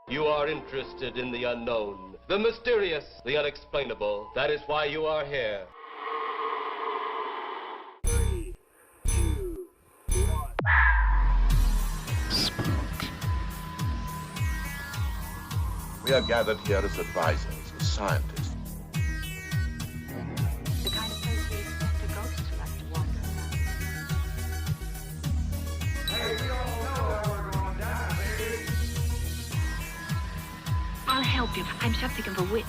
You are interested in the unknown, the mysterious, the unexplainable. That is why you are here. 3, 2, 1. Spook. We are gathered here as advisors, as scientists. The kind of place we expect a ghost to like to wander around. Hey, we all know that we're going down, baby. I'll help you. I'm something of a witch.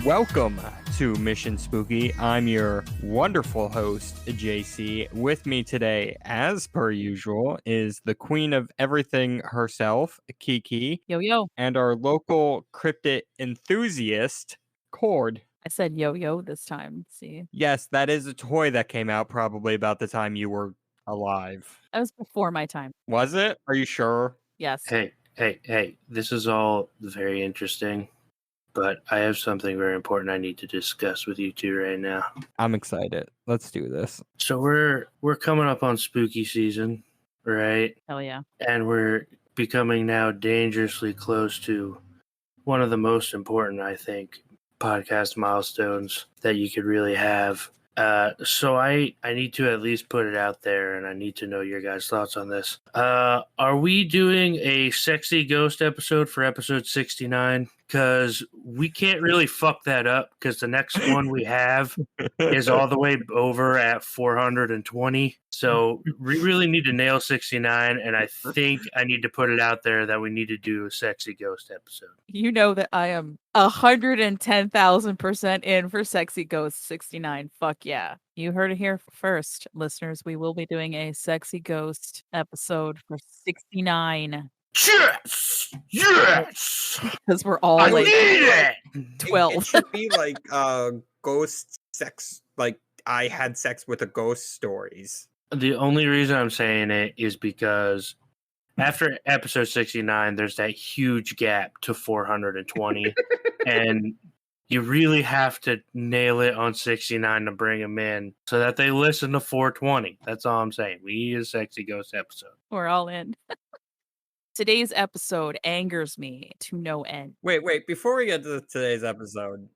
Welcome to Mission Spooky. I'm your wonderful host, JC. With me today, as per usual, is the queen of everything herself, Kiki. Yo. And our local cryptid enthusiast, Cord. I said yo this time. See, Yes, that is a toy that came out probably about the time you were alive. that was before my time. Was it? Are you sure? Yes. Hey, this is all very interesting, but I have something very important I need to discuss with you two right now. I'm excited. Let's do this. So we're coming up on spooky season, right? Hell yeah. And we're becoming now dangerously close to one of the most important, I think, podcast milestones that you could really have. So I need to at least put it out there, and I need to know your guys' thoughts on this. Are we doing a sexy ghost episode for episode 69? Because we can't really fuck that up, because the next one we have is all the way over at 420. So we really need to nail 69, and I think I need to put it out there that we need to do a sexy ghost episode. You know that I am 110,000% in for Sexy Ghost 69. Fuck yeah. You heard it here first, listeners. We will be doing a Sexy Ghost episode for 69. Yes! Because we're all I like need it! 12. It should be like ghost sex, like I had sex with a ghost stories. The only reason I'm saying it is because after episode 69, there's that huge gap to 420. And you really have to nail it on 69 to bring them in so that they listen to 420. That's all I'm saying. We need a sexy ghost episode. We're all in. Today's episode angers me to no end. Wait, before we get to today's episode,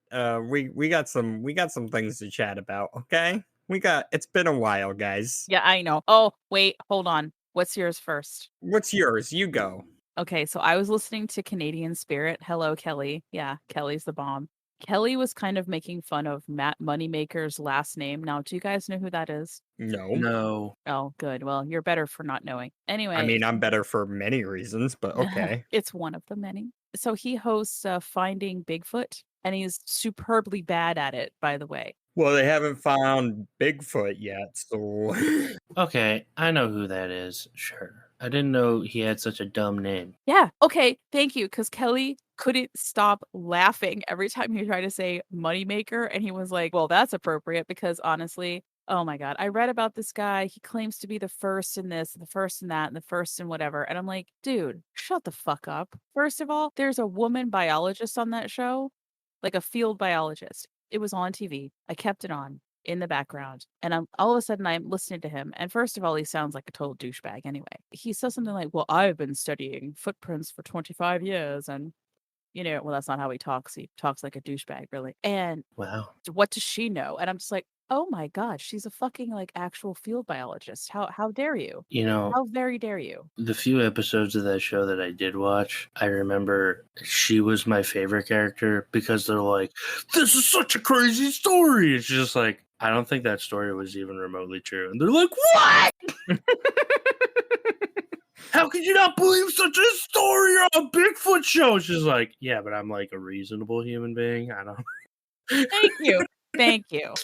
we got some things to chat about, okay? It's been a while, guys. Yeah, I know. Oh, wait, hold on. What's yours first? What's yours? You go. Okay, so I was listening to Canadian Spirit. Hello, Kelly. Yeah, Kelly's the bomb. Kelly was kind of making fun of Matt Moneymaker's last name. Now, do you guys know who that is? No. Oh, good. Well, you're better for not knowing. Anyway. I mean, I'm better for many reasons, but okay. It's one of the many. So he hosts Finding Bigfoot, and he's superbly bad at it, by the way. Well, they haven't found Bigfoot yet, so... Okay, I know who that is. Sure. I didn't know he had such a dumb name. Yeah. Okay. Thank you. Because Kelly couldn't stop laughing every time he tried to say moneymaker. And he was like, well, that's appropriate because honestly, oh my God, I read about this guy. He claims to be the first in this, the first in that, and the first in whatever. And I'm like, dude, shut the fuck up. First of all, there's a woman biologist on that show, like a field biologist. It was on TV. I kept it on in the background. And all of a sudden I'm listening to him. And first of all, he sounds like a total douchebag anyway. He says something like, well, I've been studying footprints for 25 years. And, well, that's not how he talks. He talks like a douchebag, really. And Wow. what does she know? And I'm just like, oh my God, she's a fucking like actual field biologist. How dare you? How very dare you? The few episodes of that show that I did watch, I remember she was my favorite character because they're like, this is such a crazy story. It's just like, I don't think that story was even remotely true. And they're like, what? How could you not believe such a story on a Bigfoot show? She's like, yeah, but I'm like a reasonable human being. I don't. Thank you. Thank you.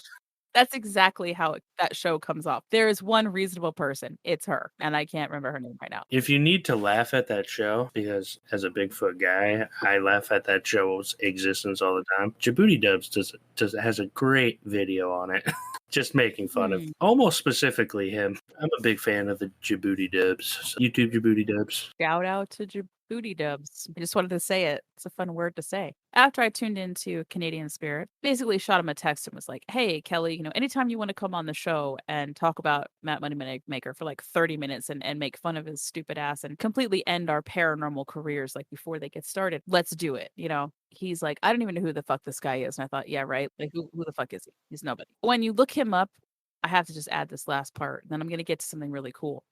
That's exactly how that show comes off. There is one reasonable person. It's her. And I can't remember her name right now. If you need to laugh at that show, because as a Bigfoot guy, I laugh at that show's existence all the time. Djibouti Dubs has a great video on it. Just making fun of almost specifically him. I'm a big fan of the Djibouti Dubs. So YouTube Djibouti Dubs. Shout out to Djibouti Dubs. I just wanted to say it. It's a fun word to say. After I tuned into Canadian Spirit, basically shot him a text and was like, hey, Kelly, anytime you want to come on the show, show and talk about Matt Moneymaker for like 30 minutes and make fun of his stupid ass and completely end our paranormal careers like before they get started. Let's do it. You know, he's like, I don't even know who the fuck this guy is. And I thought, yeah, right. Like, who the fuck is he? He's nobody. When you look him up, I have to just add this last part, then I'm going to get to something really cool.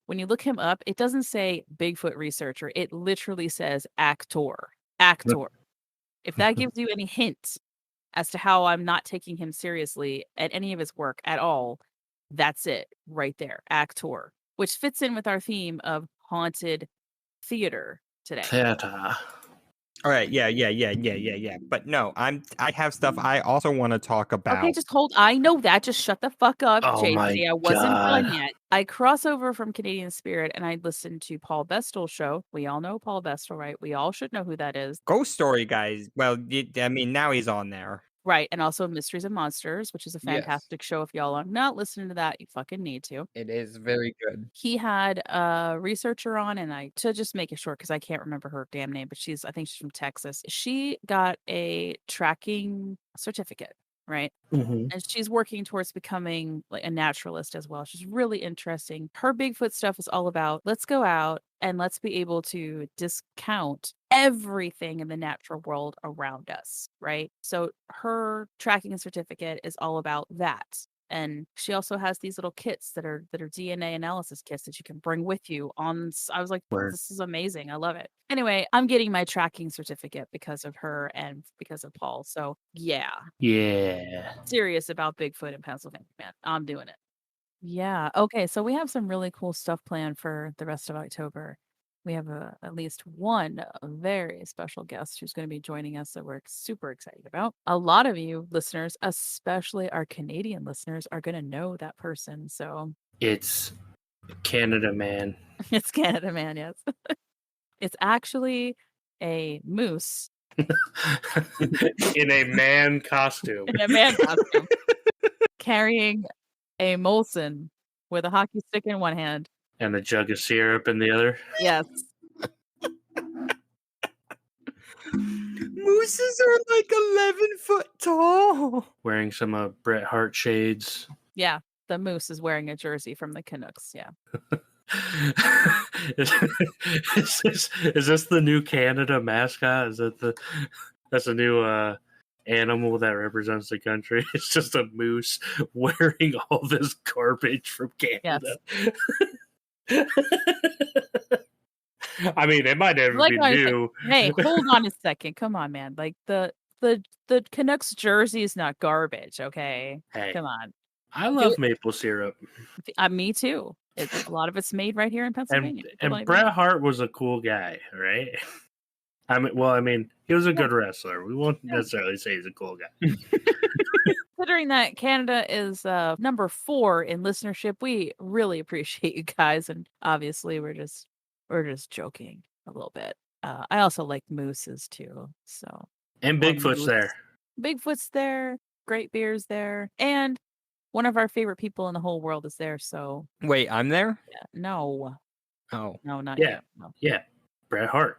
When you look him up, it doesn't say Bigfoot researcher. It literally says actor. Actor. If that gives you any hint as to how I'm not taking him seriously at any of his work at all, that's it right there. Actor. Which fits in with our theme of haunted theater today. Theater. All right, yeah. But no, I have stuff I also want to talk about. Okay, just hold. I know that. Just shut the fuck up, Oh my JC. I wasn't God. done yet. I cross over from Canadian Spirit and I listened to Paul Bestel's show. We all know Paul Bestel, right? We all should know who that is. Ghost Story, guys. Well, I mean, now he's on there. Right. And also Mysteries and Monsters, which is a Yes. fantastic show. If y'all are not listening to that, you fucking need to. It is very good. He had a researcher on, and to just make it short, because I can't remember her damn name, but I think she's from Texas. She got a tracking certificate, right? Mhm. And she's working towards becoming like a naturalist as well. She's really interesting. Her Bigfoot stuff is all about let's go out and let's be able to discount everything in the natural world around us, right? So her tracking certificate is all about that. And she also has these little kits that are DNA analysis kits that you can bring with you on. I was like, Word. this is amazing. I love it. Anyway, I'm getting my tracking certificate because of her and because of Paul. So yeah, Yeah. serious about Bigfoot in Pennsylvania, man. I'm doing it. Yeah. Okay. So we have some really cool stuff planned for the rest of October. We have at least one very special guest who's going to be joining us that we're super excited about. A lot of you listeners, especially our Canadian listeners, are going to know that person. So It's Canada Man. it's Canada Man, yes. It's actually a moose In a man costume. in a man costume carrying a Molson with a hockey stick in one hand. And a jug of syrup in the other. Yes. Mooses are like 11 foot tall. Wearing some Bret Hart shades. Yeah. The moose is wearing a jersey from the Canucks. Yeah. is this the new Canada mascot? Is that that's a new animal that represents the country? It's just a moose wearing all this garbage from Canada. Yes. I mean, it might never be new. Hey, hold on a second. Come on, man. Like the Canucks jersey is not garbage, okay? Hey, come on. I love maple syrup. Me too. A lot of it's made right here in Pennsylvania. And Bret Hart was a cool guy, right? I mean, he was a good wrestler. We won't necessarily say he's a cool guy. Considering that Canada is number 4 in listenership, we really appreciate you guys. And obviously, we're just joking a little bit. I also like mooses too. So and Bigfoot's there. Bigfoot's there. Great beer's there, and one of our favorite people in the whole world is there. So wait, I'm there? Yeah. No. Oh. No, not yet. yet. No. Yeah. Bret Hart.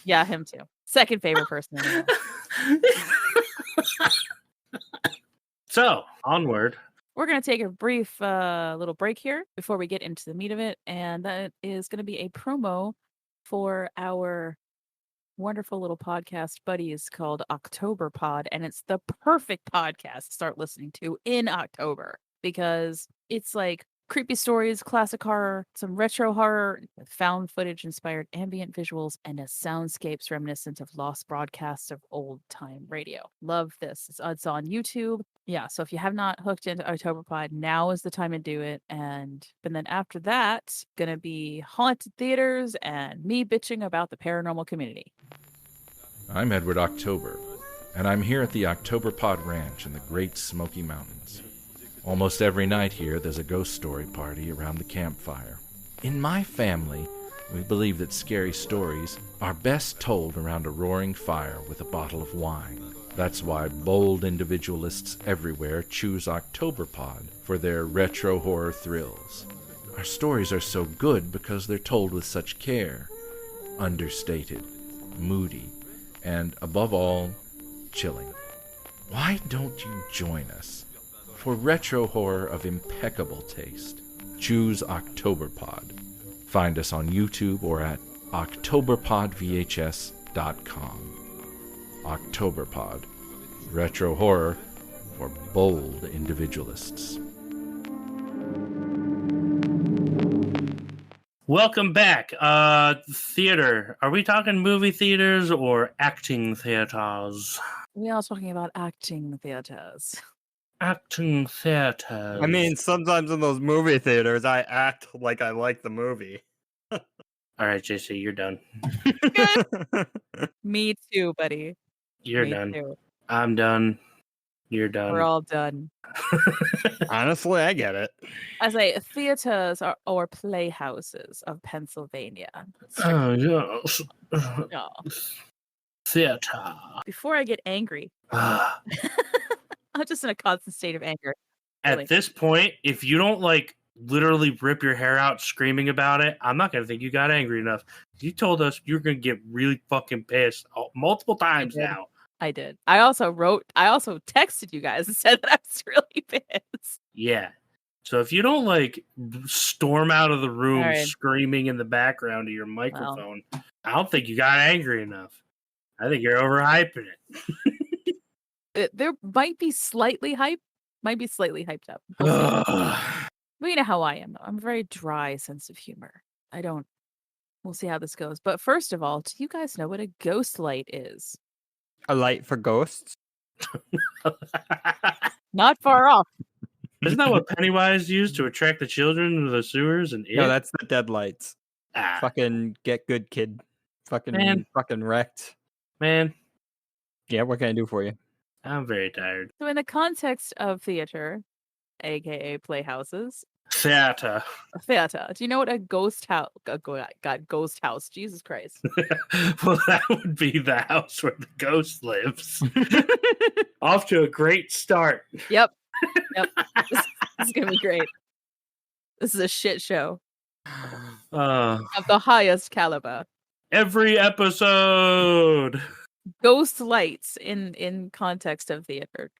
Yeah, him too. Second favorite person in the world. So, onward. We're going to take a brief little break here before we get into the meat of it. And that is going to be a promo for our wonderful little podcast buddies called October Pod. And it's the perfect podcast to start listening to in October because it's like creepy stories, classic horror, some retro horror, found footage inspired ambient visuals, and a soundscapes reminiscent of lost broadcasts of old time radio. Love this. It's on YouTube. Yeah, so if you have not hooked into October Pod, now is the time to do it. And then after that, gonna be haunted theaters and me bitching about the paranormal community. I'm Edward October, and I'm here at the October Pod Ranch in the Great Smoky Mountains. Almost every night here, there's a ghost story party around the campfire. In my family, we believe that scary stories are best told around a roaring fire with a bottle of wine. That's why bold individualists everywhere choose Octoberpod for their retro horror thrills. Our stories are so good because they're told with such care, understated, moody, and above all, chilling. Why don't you join us For retro horror of impeccable taste, choose Octoberpod. Find us on YouTube or at octoberpodvhs.com. Octoberpod. Retro horror for bold individualists. Welcome back. Theater. Are we talking movie theaters or acting theaters? We are talking about acting theaters. Acting theaters. I mean, sometimes in those movie theaters, I act like I like the movie. All right, JC, you're done. Me too, buddy. You're Me done. too. I'm done. You're done. We're all done. Honestly, I get it. I say theaters are or playhouses of Pennsylvania. Oh, yes. No. Theater. Before I get angry, I'm just in a constant state of anger. Really. At this point, if you don't like literally rip your hair out screaming about it, I'm not gonna think you got angry enough. You told us you were gonna get really fucking pissed multiple times now. I did. I also texted you guys and said that I was really pissed. Yeah. So if you don't like storm out of the room All right. screaming in the background of your microphone, I don't think you got angry enough. I think you're overhyping it. There might be slightly hyped up. We'll see. But you know how I am, though. I'm a very dry sense of humor. We'll see how this goes. But first of all, do you guys know what a ghost light is? A light for ghosts? Not far off. Isn't that what Pennywise used to attract the children into the sewers? And No, that's the dead lights. Ah, Fucking get good, kid. Man. Fucking wrecked. man, Yeah, what can I do for you? I'm very tired. So in the context of theater, aka playhouses, Theater. theater, do you know what a ghost house? God, ghost house. Jesus Christ. Well, that would be the house where the ghost lives. Off to a great start. Yep. This is gonna be great. This is a shit show of the highest caliber. Every episode. Ghost lights in context of theater.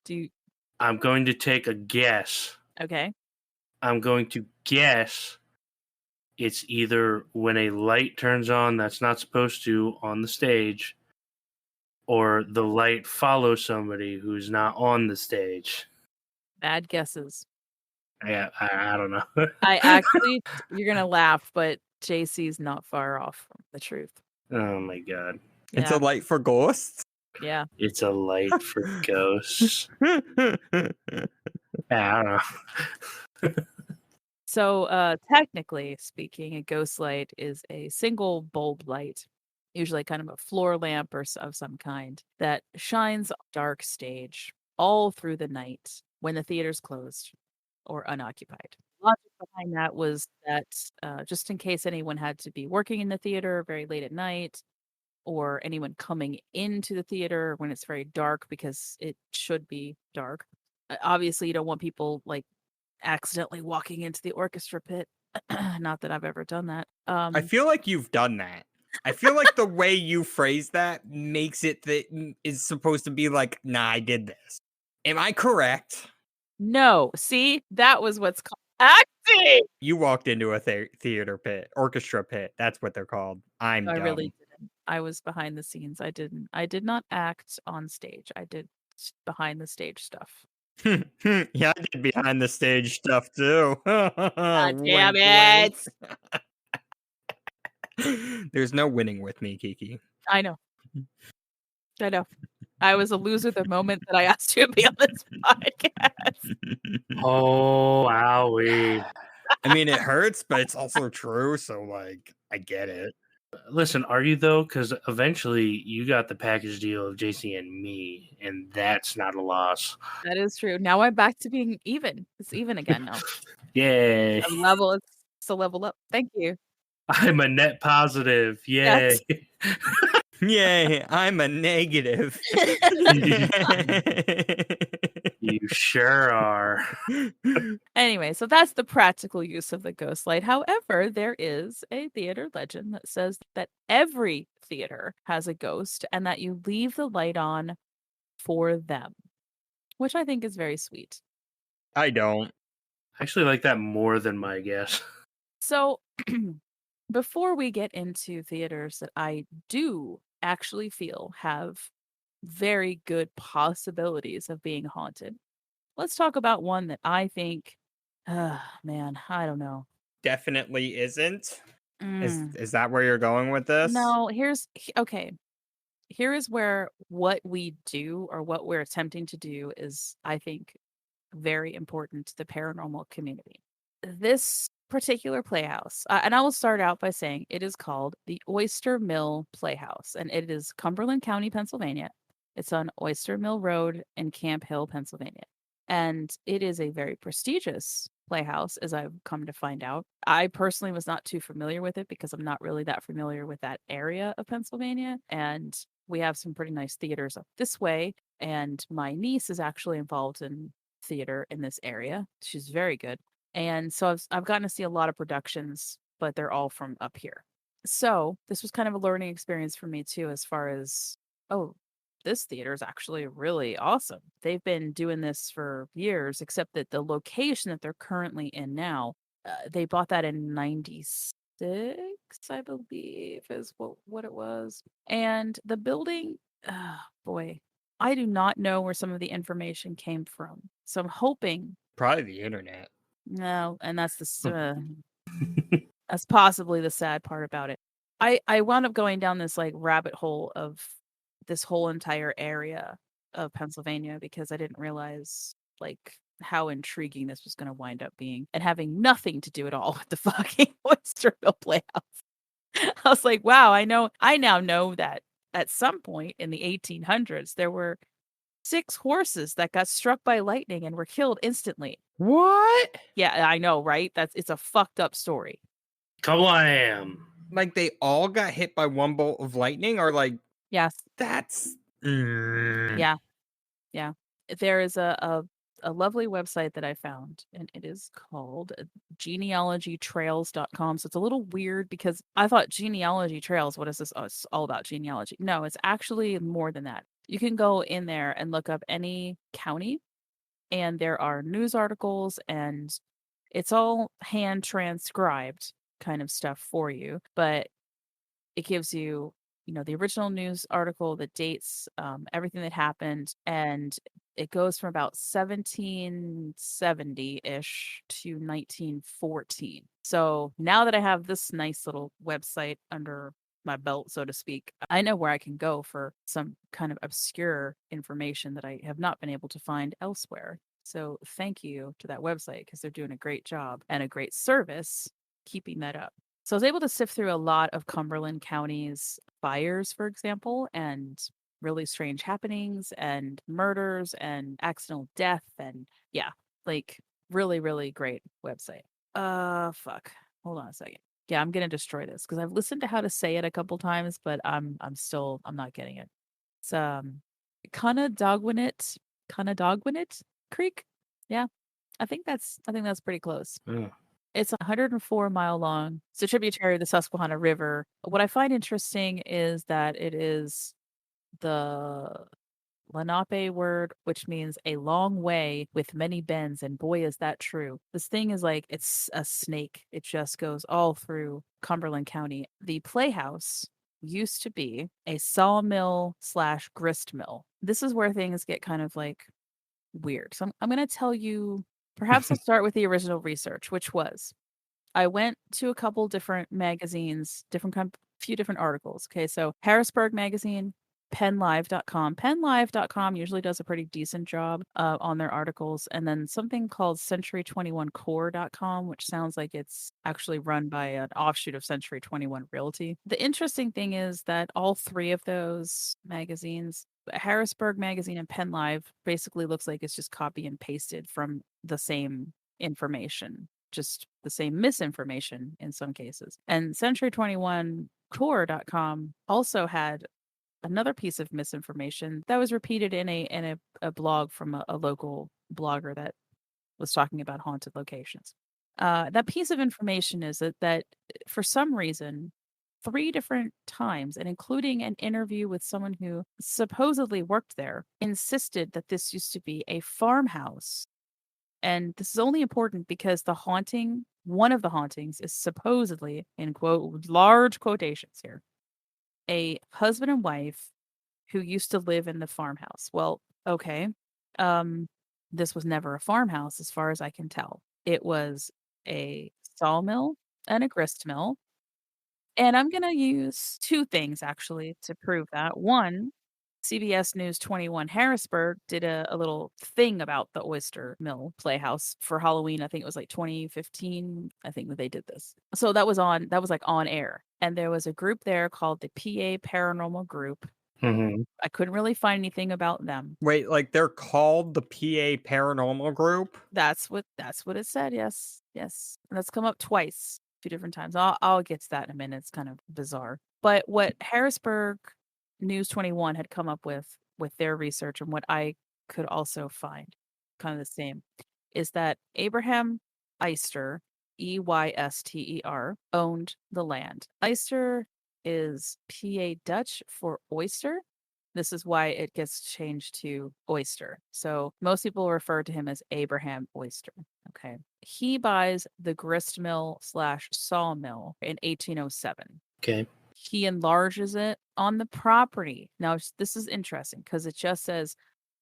I'm going to take a guess. Okay. I'm going to guess it's either when a light turns on that's not supposed to on the stage, or the light follows somebody who's not on the stage. Bad guesses. I don't know. I actually, you're gonna laugh, but JC's not far off from the truth. Oh my god. It's a light for ghosts? Yeah. It's a light for ghosts. I don't know. So, technically speaking, a ghost light is a single bulb light, usually kind of a floor lamp or of some kind, that shines on a dark stage all through the night when the theater's closed or unoccupied. Logic behind that was that just in case anyone had to be working in the theater very late at night, or anyone coming into the theater when it's very dark, because it should be dark. Obviously, you don't want people like accidentally walking into the orchestra pit. Not that I've ever done that. I feel like you've done that. I feel like the way you phrase that makes it that is supposed to be like, nah, I did this. Am I correct? No, see, that was what's called acting. You walked into a theater pit, orchestra pit. That's what they're called. I'm I dumb. really didn't. I was behind the scenes. I did not act on stage. I did behind the stage stuff. Yeah, I did behind the stage stuff too. God Wink, damn it. wink. There's no winning with me, Kiki. I know. I was a loser the moment that I asked you to be on this podcast. Oh, wowee. I mean, it hurts, but it's also true. So, like, I get it. Listen, are you though? Because eventually you got the package deal of JC and me, and that's not a loss. That is true. Now I'm back to being even. It's even again now. Yay. It's a level up. Thank you. I'm a net positive. Yay. Yes. Yay, I'm a negative. You sure are. Anyway, so that's the practical use of the ghost light. However, there is a theater legend that says that every theater has a ghost and that you leave the light on for them, which I think is very sweet. I don't. I actually like that more than my guess. So, before we get into theaters that I do actually feel have very good possibilities of being haunted, let's talk about one that I think, man, I don't know. Definitely isn't. Mm. Is that where you're going with this? No, okay. Here is where what we do or what we're attempting to do is, I think, very important to the paranormal community. This particular playhouse, and I will start out by saying it is called the Oyster Mill Playhouse, and it is Cumberland County, Pennsylvania. It's on Oyster Mill Road in Camp Hill, Pennsylvania. And it is a very prestigious playhouse, as I've come to find out. I personally was not too familiar with it because I'm not really that familiar with that area of Pennsylvania. And we have some pretty nice theaters up this way. And my niece is actually involved in theater in this area. She's very good. And so I've gotten to see a lot of productions, but they're all from up here. So this was kind of a learning experience for me too, as far as, oh, this theater is actually really awesome. They've been doing this for years, except that the location that they're currently in now, they bought that in 96, I believe, is what it was. And the building, boy, I do not know where some of the information came from. So I'm hoping Probably the internet. no, and that's possibly the sad part about it. I wound up going down this like rabbit hole of this whole entire area of Pennsylvania because I didn't realize like how intriguing this was going to wind up being and having nothing to do at all with the fucking Oyster Mill Playhouse. I was like, wow, I now know that at some point in the 1800s there were 6 horses that got struck by lightning and were killed instantly. What? Yeah, I know, right? It's a fucked up story. Kablam! Like they all got hit by one bolt of lightning, or like Yes. that's Yeah. Yeah. There is a lovely website that I found, and it is called genealogytrails.com. So it's a little weird because I thought genealogy trails, what is this? Oh, it's all about genealogy. No, it's actually more than that. You can go in there and look up any county, and there are news articles, and it's all hand transcribed kind of stuff for you, but it gives you, the original news article, the dates, everything that happened, and it goes from about 1770-ish to 1914. So now that I have this nice little website under my belt, so to speak, I know where I can go for some kind of obscure information that I have not been able to find elsewhere. So thank you to that website because they're doing a great job and a great service keeping that up. So I was able to sift through a lot of Cumberland County's fires, for example, and really strange happenings and murders and accidental death. And yeah, like really, really great website. Fuck. Hold on a second. Yeah, I'm gonna destroy this because I've listened to how to say it a couple times, but I'm not getting it. It's Conadogwinet Creek. Yeah, I think that's pretty close. Yeah. It's 104 mile long. It's a tributary of the Susquehanna River. What I find interesting is that it is the Lenape word, which means a long way with many bends, and boy, is that true. This thing is like it's a snake. It just goes all through Cumberland County. The Playhouse used to be a sawmill / grist mill. This is where things get kind of like weird. So I'm going to tell you, perhaps I'll start with the original research, which was I went to a couple different magazines, few different articles. Okay, so Harrisburg Magazine, PennLive.com. PennLive.com usually does a pretty decent job on their articles. And then something called Century21Core.com, which sounds like it's actually run by an offshoot of Century 21 Realty. The interesting thing is that all 3 of those magazines, Harrisburg Magazine and PennLive, basically looks like it's just copy and pasted from the same information, just the same misinformation in some cases. And Century21Core.com also had another piece of misinformation that was repeated in a blog from a local blogger that was talking about haunted locations. That piece of information is that for some reason, 3 different times, and including an interview with someone who supposedly worked there, insisted that this used to be a farmhouse And this is only important because one of the hauntings is supposedly, in quote, large quotations here, a husband and wife who used to live in the farmhouse. Well, okay. This was never a farmhouse as far as I can tell. It was a sawmill and a grist mill. And I'm going to use two things actually to prove that. One, CBS News 21 Harrisburg did a little thing about the Oyster Mill Playhouse for Halloween. I think it was like 2015. I think that they did this. So that was like on air. And there was a group there called the PA Paranormal Group. Mhm. I couldn't really find anything about them. Wait, like they're called the PA Paranormal Group? That's what it said. Yes. Yes. And that's come up twice, two different times. I'll get to that in a minute. It's kind of bizarre. But what Harrisburg News 21 had come up with their research and what I could also find kind of the same is that Abraham Eyster, Eyster, owned the land. Eyster is PA Dutch for oyster. This is why it gets changed to Oyster. So most people refer to him as Abraham Oyster. Okay. He buys the grist mill / sawmill in 1807. Okay. He enlarges it on the property. Now, this is interesting because it just says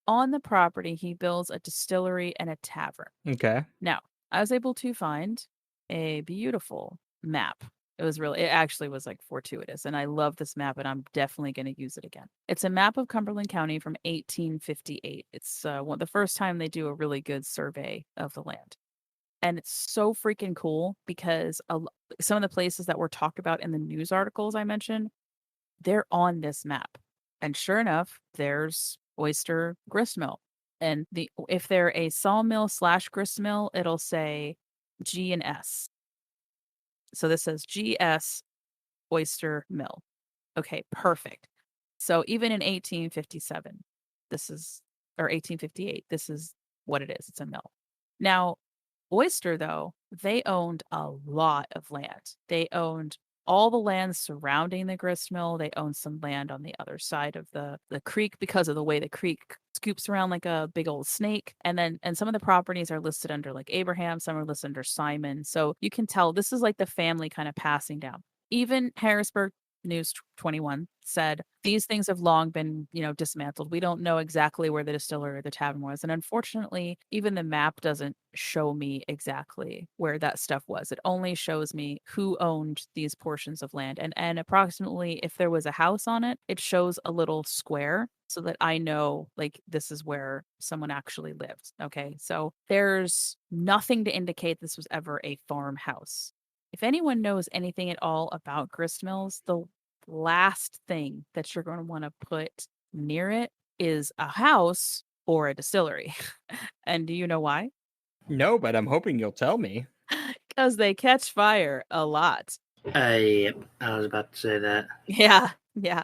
on the property, he builds a distillery and a tavern. Okay. Now, I was able to find a beautiful map. It actually was like fortuitous. And I love this map and I'm definitely going to use it again. It's a map of Cumberland County from 1858. It's the first time they do a really good survey of the land. And it's so freaking cool because some of the places that were talked about in the news articles I mentioned, they're on this map. And sure enough, there's Oyster Grist Mill. And if they're a sawmill / grist mill, it'll say G and S. So this says GS Oyster Mill. Okay, perfect. So even in 1857, or 1858, this is what it is. It's a mill. Now, Oyster, though, they owned a lot of land. They owned all the land surrounding the grist mill. They owned some land on the other side of the creek because of the way the creek scoops around like a big old snake. And some of the properties are listed under like Abraham, some are listed under Simon. So you can tell this is like the family kind of passing down. Even Harrisburg News 21 said these things have long been, dismantled. We don't know exactly where the distillery or the tavern was. And unfortunately, even the map doesn't show me exactly where that stuff was. It only shows me who owned these portions of land. And approximately if there was a house on it, it shows a little square so that I know like this is where someone actually lived. Okay. So there's nothing to indicate this was ever a farmhouse. If anyone knows anything at all about grist mills, the last thing that you're going to want to put near it is a house or a distillery. And do you know why? No, but I'm hoping you'll tell me. Because they catch fire a lot. I was about to say that. Yeah, yeah.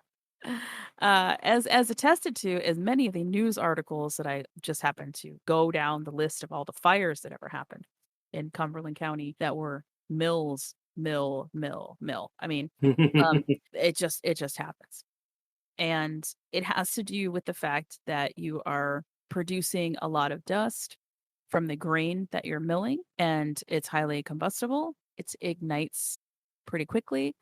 As attested to, as many of the news articles that I just happened to go down the list of all the fires that ever happened in Cumberland County that were mills, mill. I mean, it just happens. And it has to do with the fact that you are producing a lot of dust from the grain that you're milling, and it's highly combustible. It ignites pretty quickly,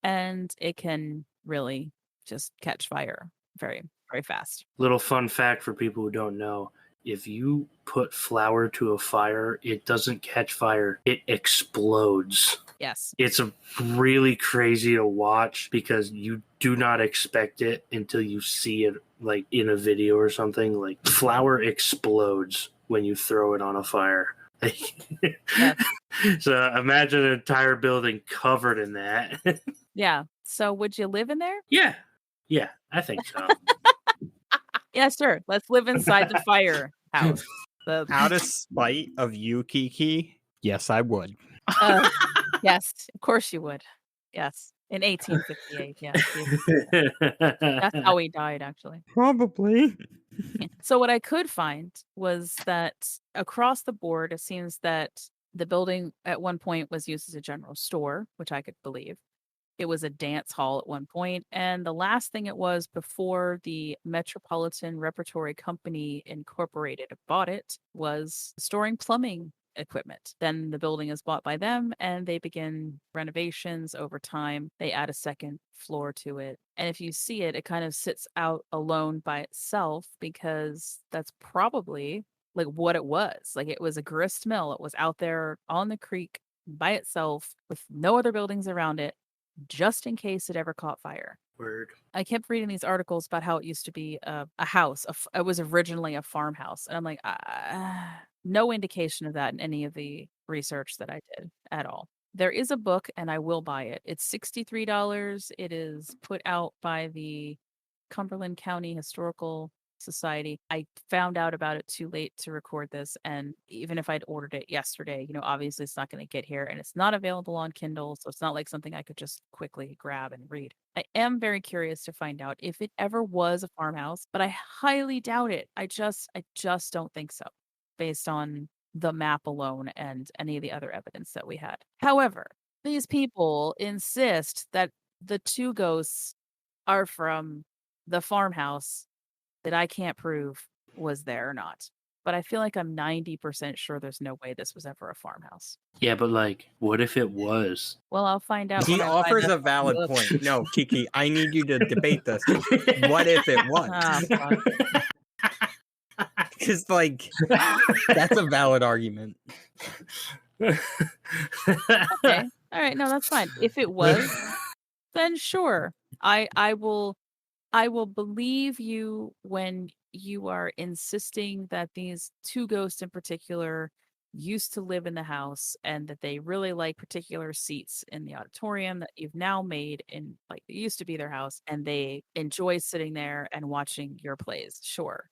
and it can really just catch fire very, very fast. Little fun fact for people who don't know. If you put flour to a fire, it doesn't catch fire. It explodes. Yes. It's really crazy to watch because you do not expect it until you see it like in a video or something. Like flour explodes when you throw it on a fire. Yeah. So imagine an entire building covered in that. Yeah. So would you live in there? Yeah, I think so. Yeah, sure. Let's live inside the firehouse. Out of spite of you, Kiki, yes, I would. Yes, of course you would. Yes, in 1858. Yes, that's how he died, actually. Probably. So what I could find was that across the board, it seems that the building at one point was used as a general store, which I could believe. It was a dance hall at one point, and the last thing it was before the Metropolitan Repertory Company Incorporated bought it was storing plumbing equipment. Then the building is bought by them and they begin renovations over time. They add a second floor to it. And if you see it, it kind of sits out alone by itself because that's probably like what it was. Like it was a grist mill. It was out there on the creek by itself with no other buildings around it, just in case it ever caught fire. Word. I kept reading these articles about how it used to be a house. It was originally a farmhouse. And I'm like, no indication of that in any of the research that I did at all. There is a book and I will buy it. It's $63. It is put out by the Cumberland County Historical Society. I found out about it too late to record this, and even if I'd ordered it yesterday, obviously it's not going to get here, and it's not available on Kindle, so it's not like something I could just quickly grab and read. I am very curious to find out if it ever was a farmhouse, but I highly doubt it. I just don't think so, based on the map alone and any of the other evidence that we had. However, these people insist that the two ghosts are from the farmhouse that I can't prove was there or not. But I feel like I'm 90% sure there's no way this was ever a farmhouse. Yeah, but like, what if it was? Well, I'll find out. He when I find offers out a the valid book. point. No, Kiki, I need you to debate this. What if it was? Ah, fuck. Because, like, that's a valid argument. Okay. All right. No, that's fine. If it was, then sure. I will believe you when you are insisting that these two ghosts in particular used to live in the house and that they really like particular seats in the auditorium that you've now made in, like, it used to be their house, and they enjoy sitting there and watching your plays. Sure,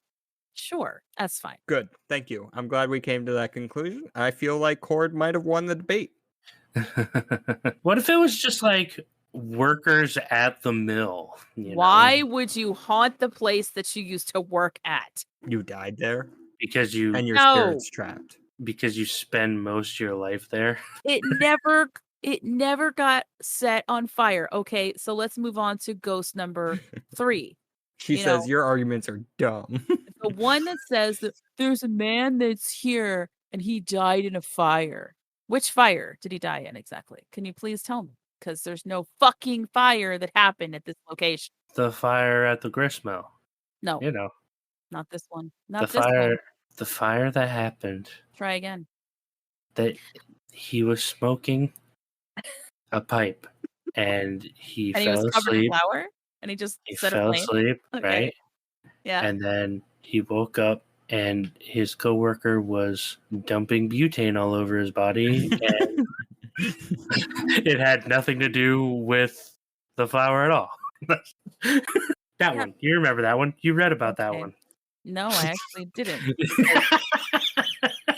that's fine. Good. Thank you. I'm glad we came to that conclusion. I feel like Cord might have won the debate. What if it was just like workers at the mill? Why would you haunt the place that you used to work at? You died there, Because you and your No. spirit's trapped. because you spend most of your life there. It never got set on fire. Okay, so let's move on to ghost number 3. She You says know. your arguments are dumb. The one that says that there's a man that's here and he died in a fire. Which fire did he die in exactly? Can you please tell me? Because there's no fucking fire that happened at this location. The fire at the grist mill. No, not this one. Not The this fire one. the fire that happened, Try again. that he was smoking a pipe and he And he fell was covered in asleep. flour and he just He set a fell flame. asleep, Okay. right? Yeah. And then he woke up and his coworker was dumping butane all over his body, and it had nothing to do with the flower at all. That Yeah. one. You remember that one? You read about that Okay. one. No, I actually didn't.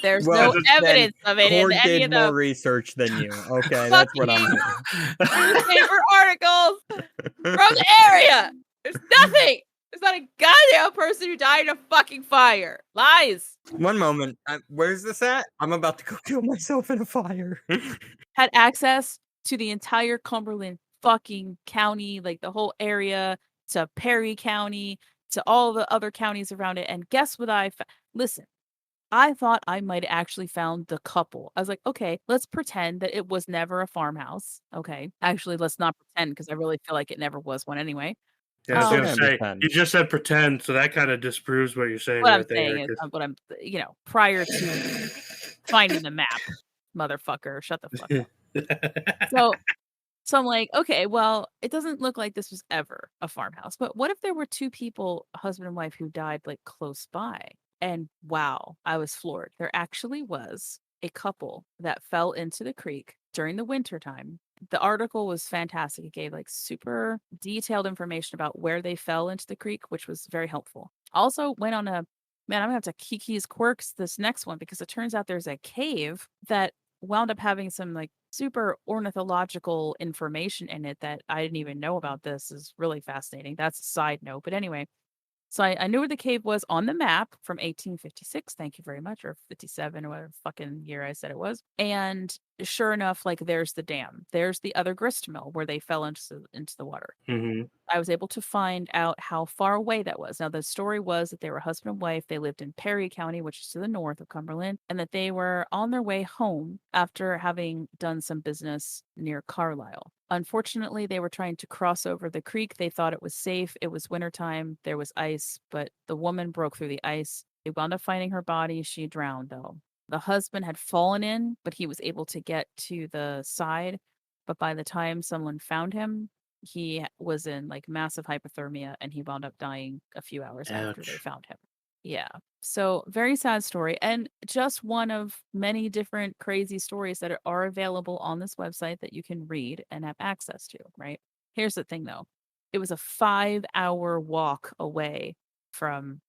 There's Well, no then evidence of it in Cord any did of more the research than you. Okay, that's what I'm hearing. newspaper articles from the area. There's nothing. There's not a goddamn person who died in a fucking fire. Lies. One moment. Where's this at? I'm about to go kill myself in a fire. Had access to the entire Cumberland fucking county, like the whole area, to Perry County, to all the other counties around it. And guess what listen, I thought I might have actually found the couple. I was like, okay, let's pretend that it was never a farmhouse. Okay. Actually, let's not pretend because I really feel like it never was one anyway. Yeah, I was Oh. gonna say, Pretend. you just said pretend, so that kind of disproves what you're saying What right I'm saying there. is, what I'm, prior to finding the map, motherfucker, shut the fuck up. So I'm like, okay, well, it doesn't look like this was ever a farmhouse. But what if there were two people, a husband and wife, who died like close by? And wow, I was floored. There actually was a couple that fell into the creek during the winter time. The article was fantastic. It gave like super detailed information about where they fell into the creek, which was very helpful. Also went on I'm gonna have to Kiki's quirks this next one, because it turns out there's a cave that wound up having some like super ornithological information in it that I didn't even know about. This is really fascinating. That's a side note. But anyway, so I knew where the cave was on the map from 1856. Thank you very much. Or 57, or whatever fucking year I said it was. And sure enough, like there's the dam. There's the other grist mill where they fell into the water. Hmm. I was able to find out how far away that was. Now, the story was that they were husband and wife. They lived in Perry County, which is to the north of Cumberland, and that they were on their way home after having done some business near Carlisle. Unfortunately, they were trying to cross over the creek. They thought it was safe. It was wintertime. There was ice, but the woman broke through the ice. They wound up finding her body. She drowned, though. The husband had fallen in, but he was able to get to the side. But by the time someone found him, he was in like massive hypothermia and he wound up dying a few hours after they Ouch. found him. Yeah. So, very sad story. And just one of many different crazy stories that are available on this website that you can read and have access to, right? Here's the thing though, it was a 5-hour walk away from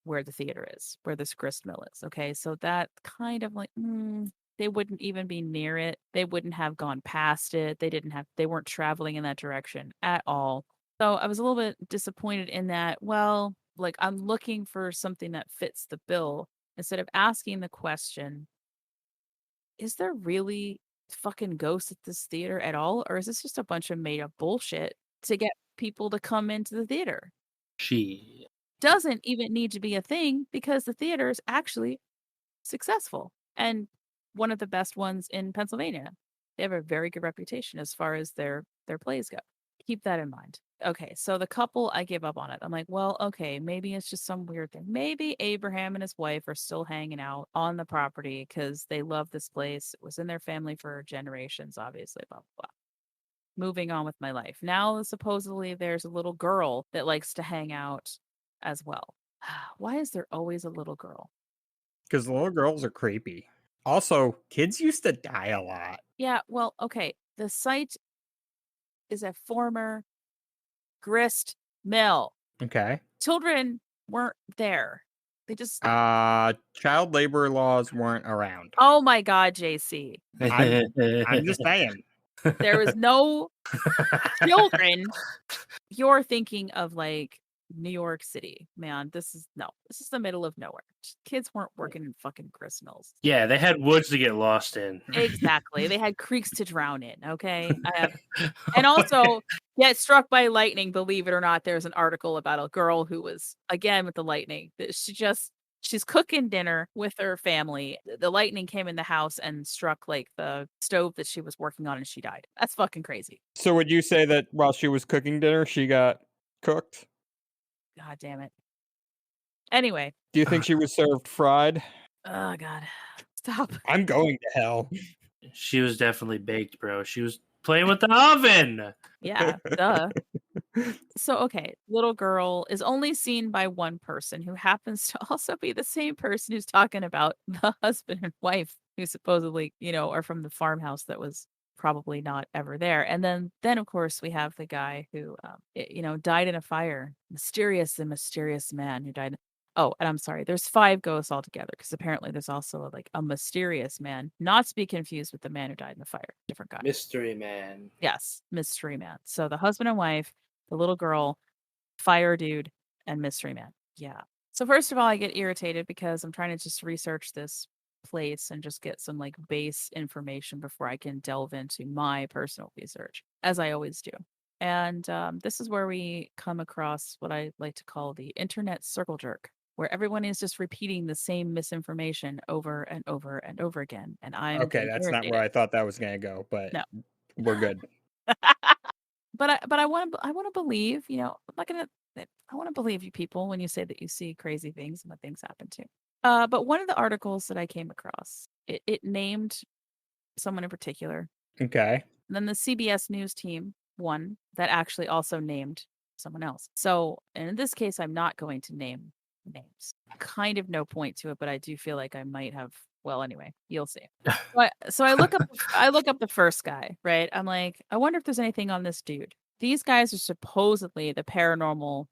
where the theater is, where this grist mill is. Okay. So that kind of like, they wouldn't even be near it. They wouldn't have gone past it. They weren't traveling in that direction at all. So I was a little bit disappointed in that. Well, like I'm looking for something that fits the bill instead of asking the question, is there really fucking ghosts at this theater at all? Or is this just a bunch of made up bullshit to get people to come into the theater? She. Doesn't even need to be a thing because the theater is actually successful and one of the best ones in Pennsylvania. They have a very good reputation as far as their plays go. Keep that in mind. Okay, so the couple, I give up on it. I'm like, well, okay, maybe it's just some weird thing. Maybe Abraham and his wife are still hanging out on the property because they love this place. It was in their family for generations, obviously, blah, blah, blah. Moving on with my life. Now, supposedly, there's a little girl that likes to hang out as well. Why is there always a little girl? Because little girls are creepy. Also, kids used to die a lot. Yeah, well, okay. The site is a former grist mill. Okay. Children weren't there. They just. Child labor laws weren't around. Oh my God, JC. I'm just saying. There was no children. You're thinking of like New York City, man. This is the middle of nowhere. Kids weren't working in fucking grist mills. Yeah, they had woods to get lost in. Exactly. They had creeks to drown in. Okay. And also get struck by lightning. Believe it or not, there's an article about a girl who was again with the lightning. She's cooking dinner with her family. The lightning came in the house and struck like the stove that she was working on and she died. That's fucking crazy. So would you say that while she was cooking dinner, she got cooked? God damn it. Anyway. Do you think she was served fried? Oh God. Stop. I'm going to hell. She was definitely baked, bro. She was playing with the oven. Yeah, duh. So, okay, little girl is only seen by one person who happens to also be the same person who's talking about the husband and wife who supposedly, are from the farmhouse that was probably not ever there. And then of course we have the guy who, died in a fire. Mysterious man who died. Oh, and I'm sorry. There's 5 ghosts altogether because apparently there's also like a mysterious man, not to be confused with the man who died in the fire. Different guy. Mystery man. Yes, mystery man. So the husband and wife, the little girl, fire dude, and mystery man. Yeah. So first of all, I get irritated because I'm trying to just research this place and just get some like base information before I can delve into my personal research, as I always do. And this is where we come across what I like to call the internet circle jerk, where everyone is just repeating the same misinformation over and over and over again. And I'm okay. That's not where I thought that was going to go, but no. We're good. But I want to believe, I'm not gonna. I want to believe you people when you say that you see crazy things and that things happen too. But one of the articles that I came across, it named someone in particular. Okay. And then the CBS News team, one that actually also named someone else. So in this case, I'm not going to name names. Kind of no point to it, but I do feel like I might have. Well, anyway, you'll see. So I look up the first guy, right? I'm like, I wonder if there's anything on this dude. These guys are supposedly the paranormal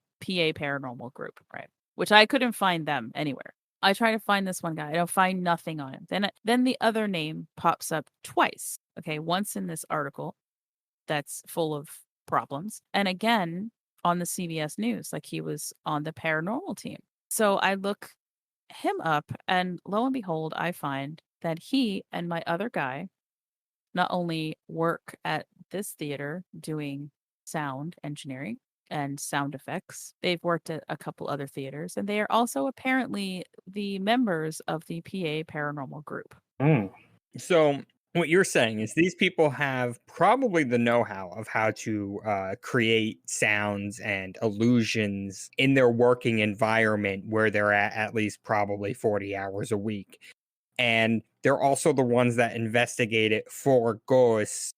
group, right? Which I couldn't find them anywhere. I try to find this one guy. I don't find nothing on him. Then the other name pops up twice. Okay, once in this article that's full of problems, and again on the CBS News, like he was on the paranormal team. So I look him up, and lo and behold, I find that he and my other guy not only work at this theater doing sound engineering and sound effects, they've worked at a couple other theaters, and they are also apparently the members of the PA Paranormal Group. Mm. So what you're saying is these people have probably the know-how of how to create sounds and illusions in their working environment where they're at least probably 40 hours a week. And they're also the ones that investigate it for ghosts,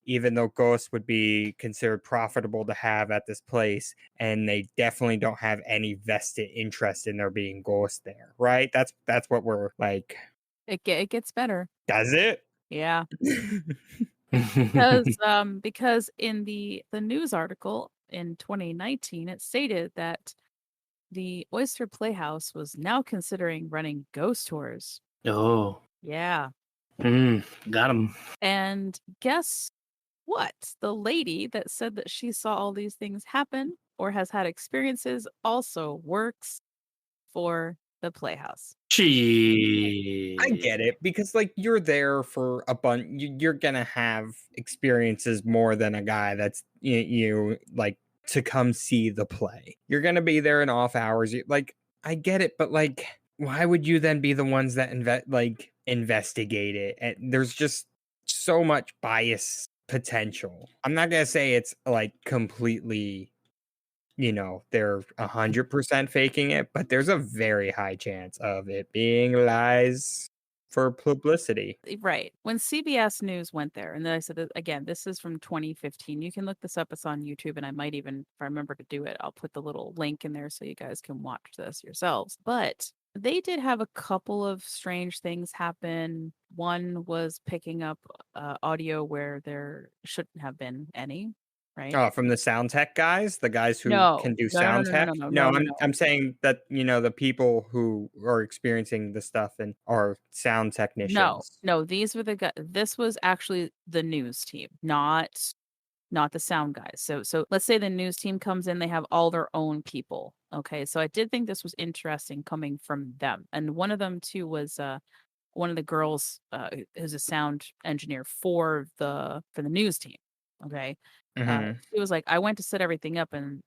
even though ghosts would be considered profitable to have at this place. And they definitely don't have any vested interest in there being ghosts there, right? That's what we're like. It gets better. Does it? Yeah. Because in the news article in 2019, it stated that the Oyster Playhouse was now considering running ghost tours. Oh. Yeah. Got him. And guess what? The lady that said that she saw all these things happen or has had experiences also works for the Playhouse. I get it, because like you're there for a bunch, you're gonna have experiences more than a guy that's you like to come see the play. You're gonna be there in off hours. Like I get it, but like why would you then be the ones that investigate it? And there's just so much bias potential. I'm not gonna say it's like completely, they're 100% faking it, but there's a very high chance of it being lies for publicity. Right. When CBS News went there, and then I said, again, this is from 2015. You can look this up. It's on YouTube, and I might even, if I remember to do it, I'll put the little link in there so you guys can watch this yourselves. But they did have a couple of strange things happen. One was picking up audio where there shouldn't have been any. Right? Oh, from the sound tech guys, the guys who can do No, sound no, tech. no. I'm saying that the people who are experiencing the stuff and are sound technicians. No, these were the guys. This was actually the news team, not the sound guys. So let's say the news team comes in, they have all their own people. Okay, so I did think this was interesting coming from them, and one of them too was one of the girls who's a sound engineer for the news team. Okay. She was like, I went to set everything up and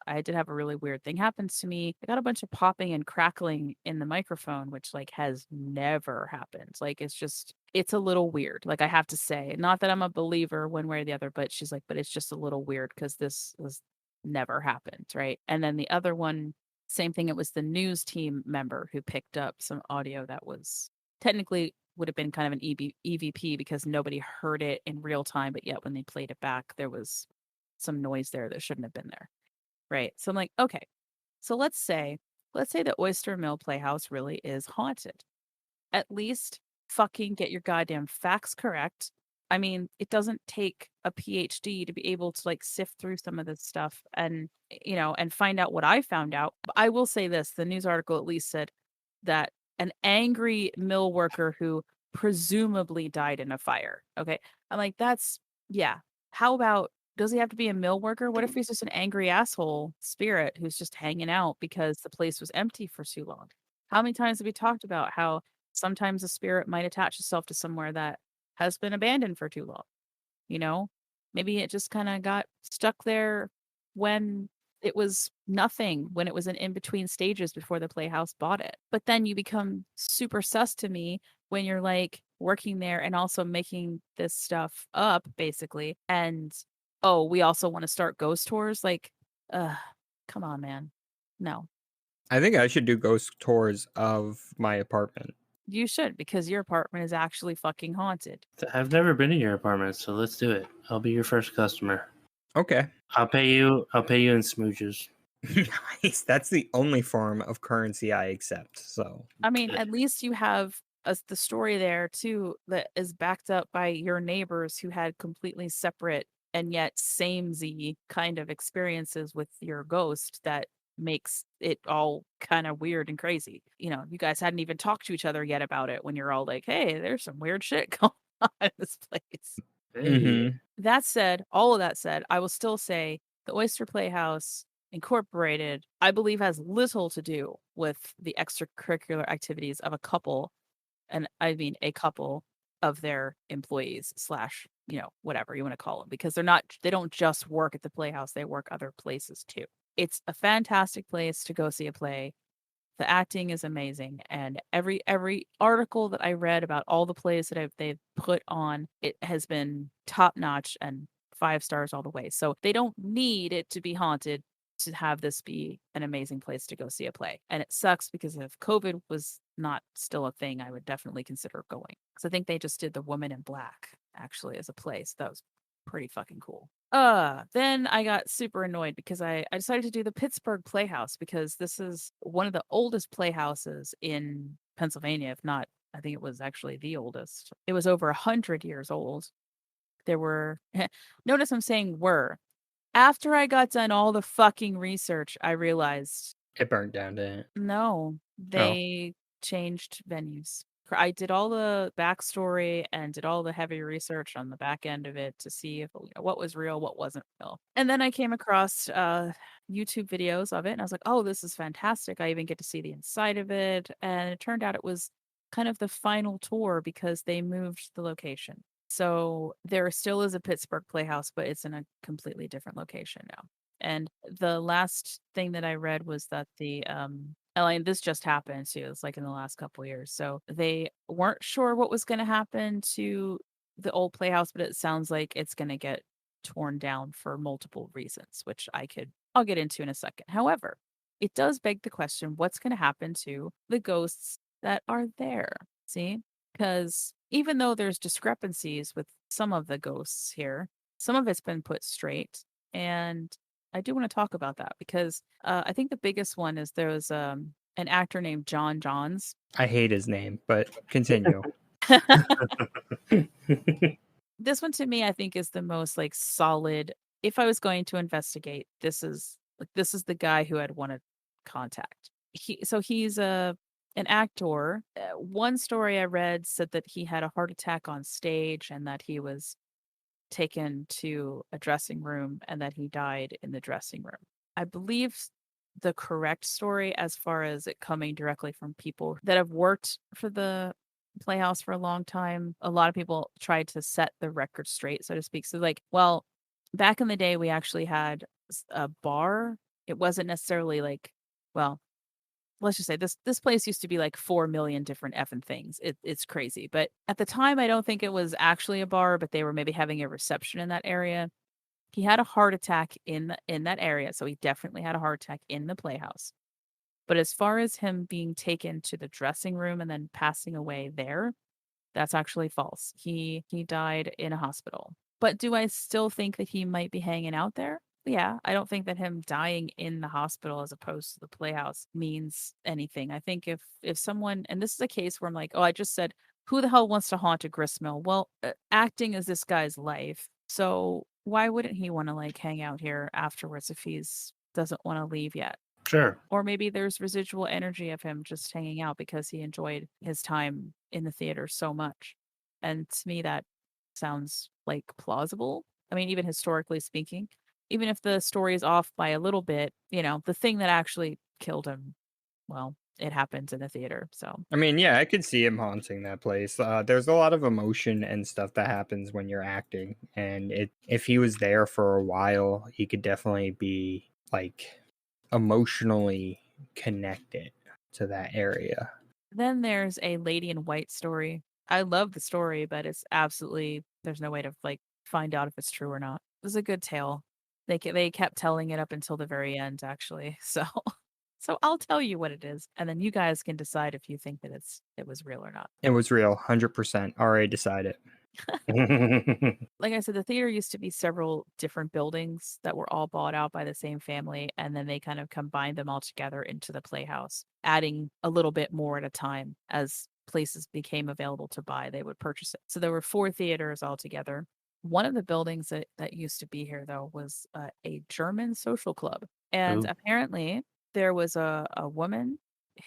I did have a really weird thing happen to me. I got a bunch of popping and crackling in the microphone, which like has never happened. Like it's a little weird. Like I have to say, not that I'm a believer one way or the other, but she's like, but it's just a little weird because this was never happened. Right. And then the other one, same thing. It was the news team member who picked up some audio that was technically would have been kind of an EVP because nobody heard it in real time, but yet when they played it back, there was some noise there that shouldn't have been there. Right. So I'm like, okay, so let's say the Oyster Mill Playhouse really is haunted. At least fucking get your goddamn facts correct. I mean, it doesn't take a PhD to be able to like sift through some of this stuff and, and find out what I found out. But I will say this, the news article at least said that an angry mill worker who presumably died in a fire. Okay. I'm like, yeah. How about, does he have to be a mill worker? What if he's just an angry asshole spirit who's just hanging out because the place was empty for too long? How many times have we talked about how sometimes a spirit might attach itself to somewhere that has been abandoned for too long? Maybe it just kind of got stuck there when it was nothing, when it was in between stages before the Playhouse bought it. But then you become super sus to me when you're like working there and also making this stuff up basically. And we also want to start ghost tours. Like, come on, man. No. I think I should do ghost tours of my apartment. You should, because your apartment is actually fucking haunted. I've never been in your apartment, so let's do it. I'll be your first customer. Okay. I'll pay you in smooches. Nice. That's the only form of currency I accept. So I mean, at least you have the story there too that is backed up by your neighbors who had completely separate and yet samey kind of experiences with your ghost that makes it all kind of weird and crazy. You guys hadn't even talked to each other yet about it when you're all like, hey, there's some weird shit going on in this place. Mm-hmm. That said, all of that said, I will still say the Oyster Playhouse Incorporated, I believe, has little to do with the extracurricular activities of a couple, and I mean a couple of their employees slash, whatever you want to call them, because they don't just work at the Playhouse, they work other places too. It's a fantastic place to go see a play. The acting is amazing, and every article that I read about all the plays that they've put on, it has been top notch and 5 stars all the way. So they don't need it to be haunted to have this be an amazing place to go see a play. And it sucks because if COVID was not still a thing, I would definitely consider going. Because I think they just did The Woman in Black actually as a play. So that was pretty fucking cool. Then I got super annoyed because I decided to do the Pittsburgh Playhouse, because this is one of the oldest playhouses in Pennsylvania, if not, I think it was actually the oldest. It was over 100 years old. There were, notice I'm saying were. After I got done all the fucking research, I realized It burned down, didn't it? no, they changed venues. I did all the backstory and did all the heavy research on the back end of it to see if what was real, what wasn't real. And then I came across YouTube videos of it, and I was like, oh, this is fantastic. I even get to see the inside of it. And it turned out it was kind of the final tour because they moved the location. So there still is a Pittsburgh Playhouse, but it's in a completely different location now. And the last thing that I read was that this just happened too. It's like in the last couple of years. So they weren't sure what was going to happen to the old Playhouse, but it sounds like it's going to get torn down for multiple reasons, which I'll get into in a second. However, it does beg the question, what's going to happen to the ghosts that are there? See? Because even though there's discrepancies with some of the ghosts here, some of it's been put straight. And I do want to talk about that because I think the biggest one is there was an actor named John Johns. I hate his name, but continue. This one to me, I think, is the most like solid. If I was going to investigate, this is the guy who I'd want to contact. He's an actor. One story I read said that he had a heart attack on stage and that he was taken to a dressing room and that he died in the dressing room. I believe the correct story, as far as it coming directly from people that have worked for the Playhouse for a long time, a lot of people tried to set the record straight, so to speak. So back in the day, we actually had a bar. It wasn't necessarily let's just say this place used to be like 4 million different effing things. It's crazy. But at the time, I don't think it was actually a bar, but they were maybe having a reception in that area. He had a heart attack in that area. So he definitely had a heart attack in the Playhouse. But as far as him being taken to the dressing room and then passing away there, that's actually false. He died in a hospital. But do I still think that he might be hanging out there? Yeah, I don't think that him dying in the hospital as opposed to the Playhouse means anything. I think if someone, and this is a case where I'm like, oh, I just said, who the hell wants to haunt a gristmill? Well, acting is this guy's life. So why wouldn't he want to hang out here afterwards if he's doesn't want to leave yet? Sure. Or maybe there's residual energy of him just hanging out because he enjoyed his time in the theater so much. And to me, that sounds plausible. I mean, even historically speaking, even if the story is off by a little bit, the thing that actually killed him, well, it happens in the theater. So, I mean, yeah, I could see him haunting that place. There's a lot of emotion and stuff that happens when you're acting. And if he was there for a while, he could definitely be emotionally connected to that area. Then there's a Lady in White story. I love the story, but it's absolutely, there's no way to find out if it's true or not. It was a good tale. They kept telling it up until the very end, actually. So I'll tell you what it is, and then you guys can decide if you think that it was real or not. It was real, 100%. Already decided. Like I said, the theater used to be several different buildings that were all bought out by the same family, and then they kind of combined them all together into the Playhouse, adding a little bit more at a time. As places became available to buy, they would purchase it. So there were 4 theaters altogether. One of the buildings that used to be here, though, was a German social club. And apparently there was a woman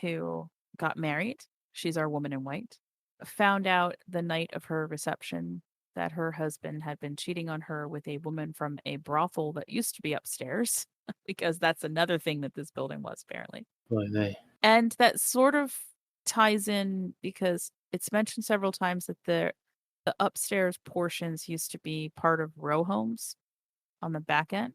who got married. She's our woman in white. Found out the night of her reception that her husband had been cheating on her with a woman from a brothel that used to be upstairs, because that's another thing that this building was, apparently. And that sort of ties in because it's mentioned several times that The upstairs portions used to be part of row homes on the back end.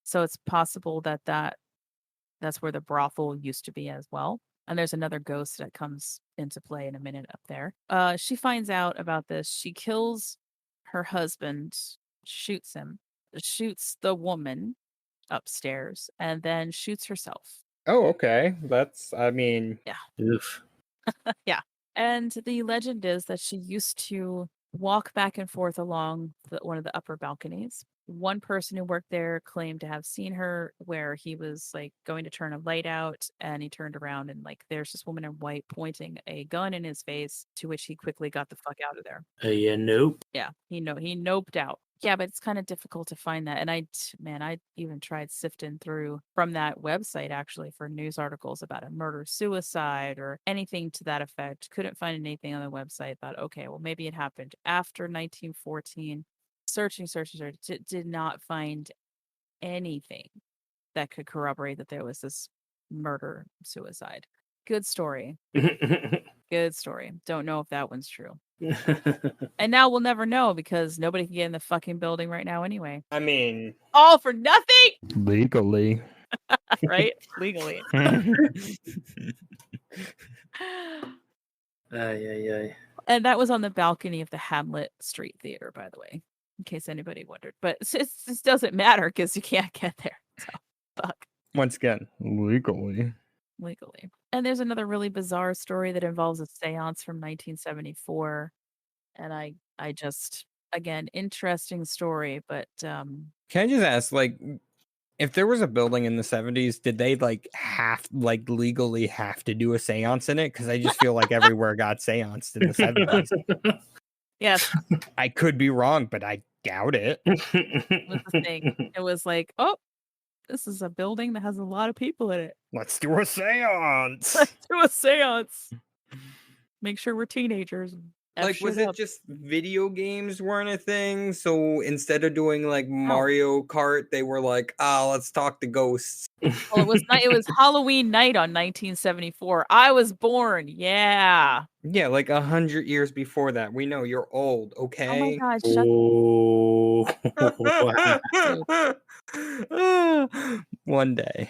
So it's possible that that's where the brothel used to be as well. And there's another ghost that comes into play in a minute up there. She finds out about this. She kills her husband, shoots him, shoots the woman upstairs, and then shoots herself. Oh, okay. That's, I mean, Oof. Yeah. And the legend is that she used to walk back and forth along one of the upper balconies. One person who worked there claimed to have seen her where he was like going to turn a light out, and he turned around and like there's this woman in white pointing a gun in his face, to which he quickly got the fuck out of there. Yeah, nope. Yeah, he noped out. Yeah, but it's kind of difficult to find that. And I even tried sifting through from that website actually for news articles about a murder suicide or anything to that effect. Couldn't find anything on the website. Thought, okay, well, maybe it happened after 1914. Searching, did not find anything that could corroborate that there was this murder suicide. Good story. Good story. Don't know if that one's true. And now we'll never know because nobody can get in the fucking building right now anyway. I mean, All for nothing, legally. right? Legally. Ay. And that was on the balcony of the Hamlet Street Theater, by the way, in case anybody wondered. But it just doesn't matter because you can't get there. So, fuck. Once again, legally. And there's another really bizarre story that involves a seance from 1974. And I just, again, interesting story, but Can I just ask, like, if there was a building in the 70s, did they legally have to do a seance in it? Because I just feel like everywhere got seanced in the 70s. yes, I could be wrong, but I doubt it. it was the thing. It was like, oh, this is a building that has a lot of people in it. Let's do a seance. Let's do a seance. Make sure we're teenagers. Like, was it just video games weren't a thing? So instead of doing like Mario Kart, they were like, let's talk to ghosts. Well, it was Halloween night on 1974. I was born. Yeah. Yeah, like 100 years before that. We know you're old, okay? Oh my God, One day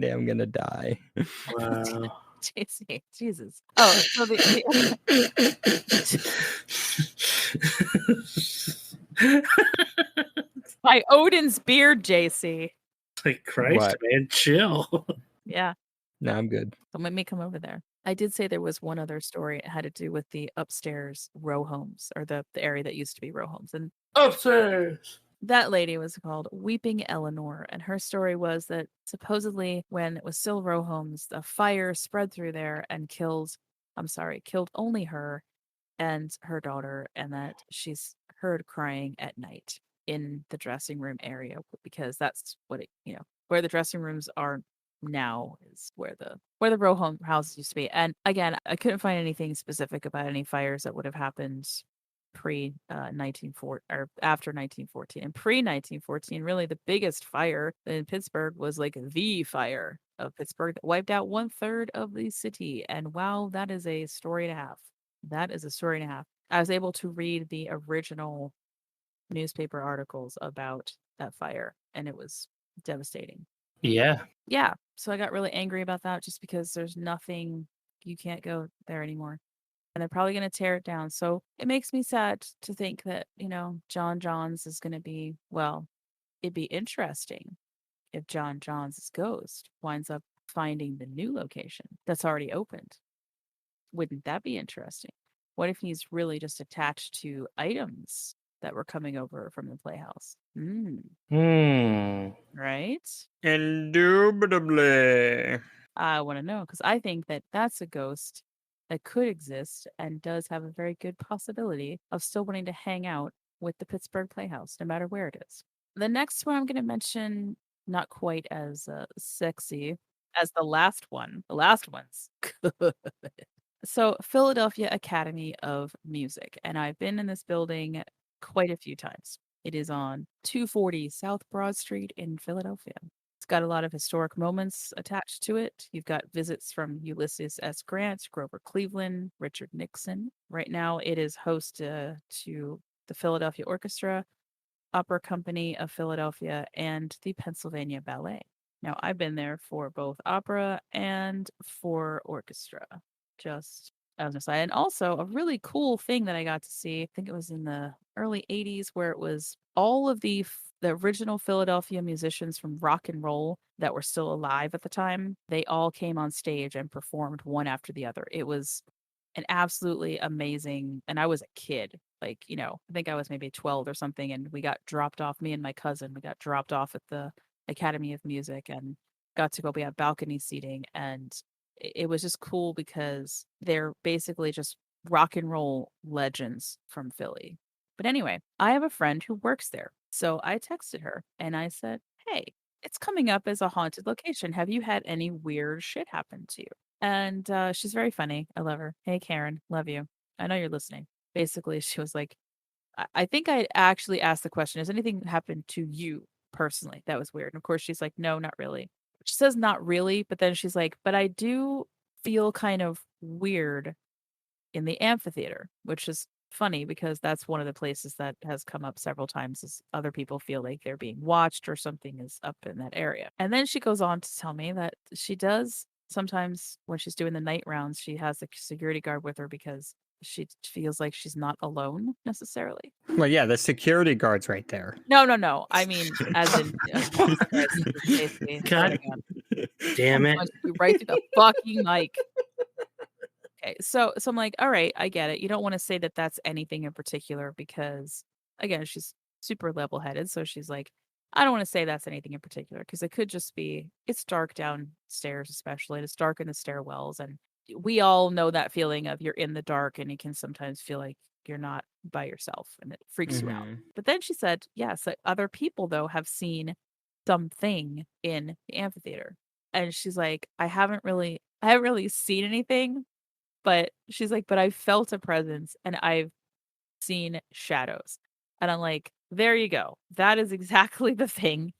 I'm gonna die. Wow. Jesus. Oh, so by Odin's beard, JC. Like Christ, What? man, chill. Yeah. No, I'm good. So let me come over there. I did say there was one other story. It had to do with the upstairs row homes, or the area that used to be row homes. And Upstairs. that lady was called Weeping Eleanor, and her story was that supposedly when it was still row homes, a fire spread through there and killed only her and her daughter, and that she's heard crying at night in the dressing room area because that's what where the dressing rooms are now is where the row home houses used to be. And again, I couldn't find anything specific about any fires that would have happened pre 1914 or after 1914. And pre 1914, really the biggest fire in Pittsburgh was like the fire of Pittsburgh that wiped out 1/3 of the city. And wow, that is a story and a half. That is a story and a half. I was able to read the original newspaper articles about that fire, and it was devastating. Yeah. Yeah. So I got really angry about that just because there's nothing, you can't go there anymore. And they're probably going to tear it down. So it makes me sad to think that, John Johns is going to be, well, it'd be interesting if John Johns' ghost winds up finding the new location that's already opened. Wouldn't that be interesting? What if he's really just attached to items that were coming over from the Playhouse? Right? Indubitably. I want to know because I think that that's a ghost that could exist and does have a very good possibility of still wanting to hang out with the Pittsburgh Playhouse, no matter where it is. The next one I'm going to mention, not quite as sexy as the last one. The last one's good. So, Philadelphia Academy of Music. And I've been in this building quite a few times. It is on 240 South Broad Street in Philadelphia. It's got a lot of historic moments attached to it. You've got visits from Ulysses S. Grant, Grover Cleveland, Richard Nixon. Right now, it is host to the Philadelphia Orchestra, Opera Company of Philadelphia, and the Pennsylvania Ballet. Now, I've been there for both opera and for orchestra. Just as an aside. And also, a really cool thing that I got to see, I think it was in the early 80s, where it was all of the original Philadelphia musicians from rock and roll that were still alive at the time. They all came on stage and performed one after the other. It was an absolutely amazing, and I was a kid, like, I think I was maybe 12 or something, and we got dropped off, me and my cousin, we got dropped off at the Academy of Music and got to go be at balcony seating. And it was just cool because they're basically just rock and roll legends from Philly. But anyway, I have a friend who works there. So I texted her and I said, hey, it's coming up as a haunted location. Have you had any weird shit happen to you? And she's very funny. I love her. Hey, Karen, love you. I know you're listening. Basically, she was like, I think I actually asked the question, has anything happened to you personally that was weird? And of course, she's like, no, not really. She says not really, but then she's like, but I do feel kind of weird in the amphitheater, which is funny because that's one of the places that has come up several times as other people feel like they're being watched or something is up in that area. And then she goes on to tell me that she does sometimes when she's doing the night rounds, she has a security guard with her because she feels like she's not alone necessarily. Well, yeah, the security guard's right there. No. I mean, as in, basically. God damn it. Right through the fucking mic. Okay, so I'm like, all right, I get it. You don't want to say that that's anything in particular because, again, she's super level-headed. So she's like, I don't want to say that's anything in particular because it could just be, it's dark downstairs, especially, and it's dark in the stairwells. And we all know that feeling of you're in the dark and you can sometimes feel like you're not by yourself and it freaks you out. But then she said, yes, that other people, though, have seen something in the amphitheater. And she's like, I haven't really seen anything. But she's like, but I felt a presence and I've seen shadows. And I'm like, there you go. That is exactly the thing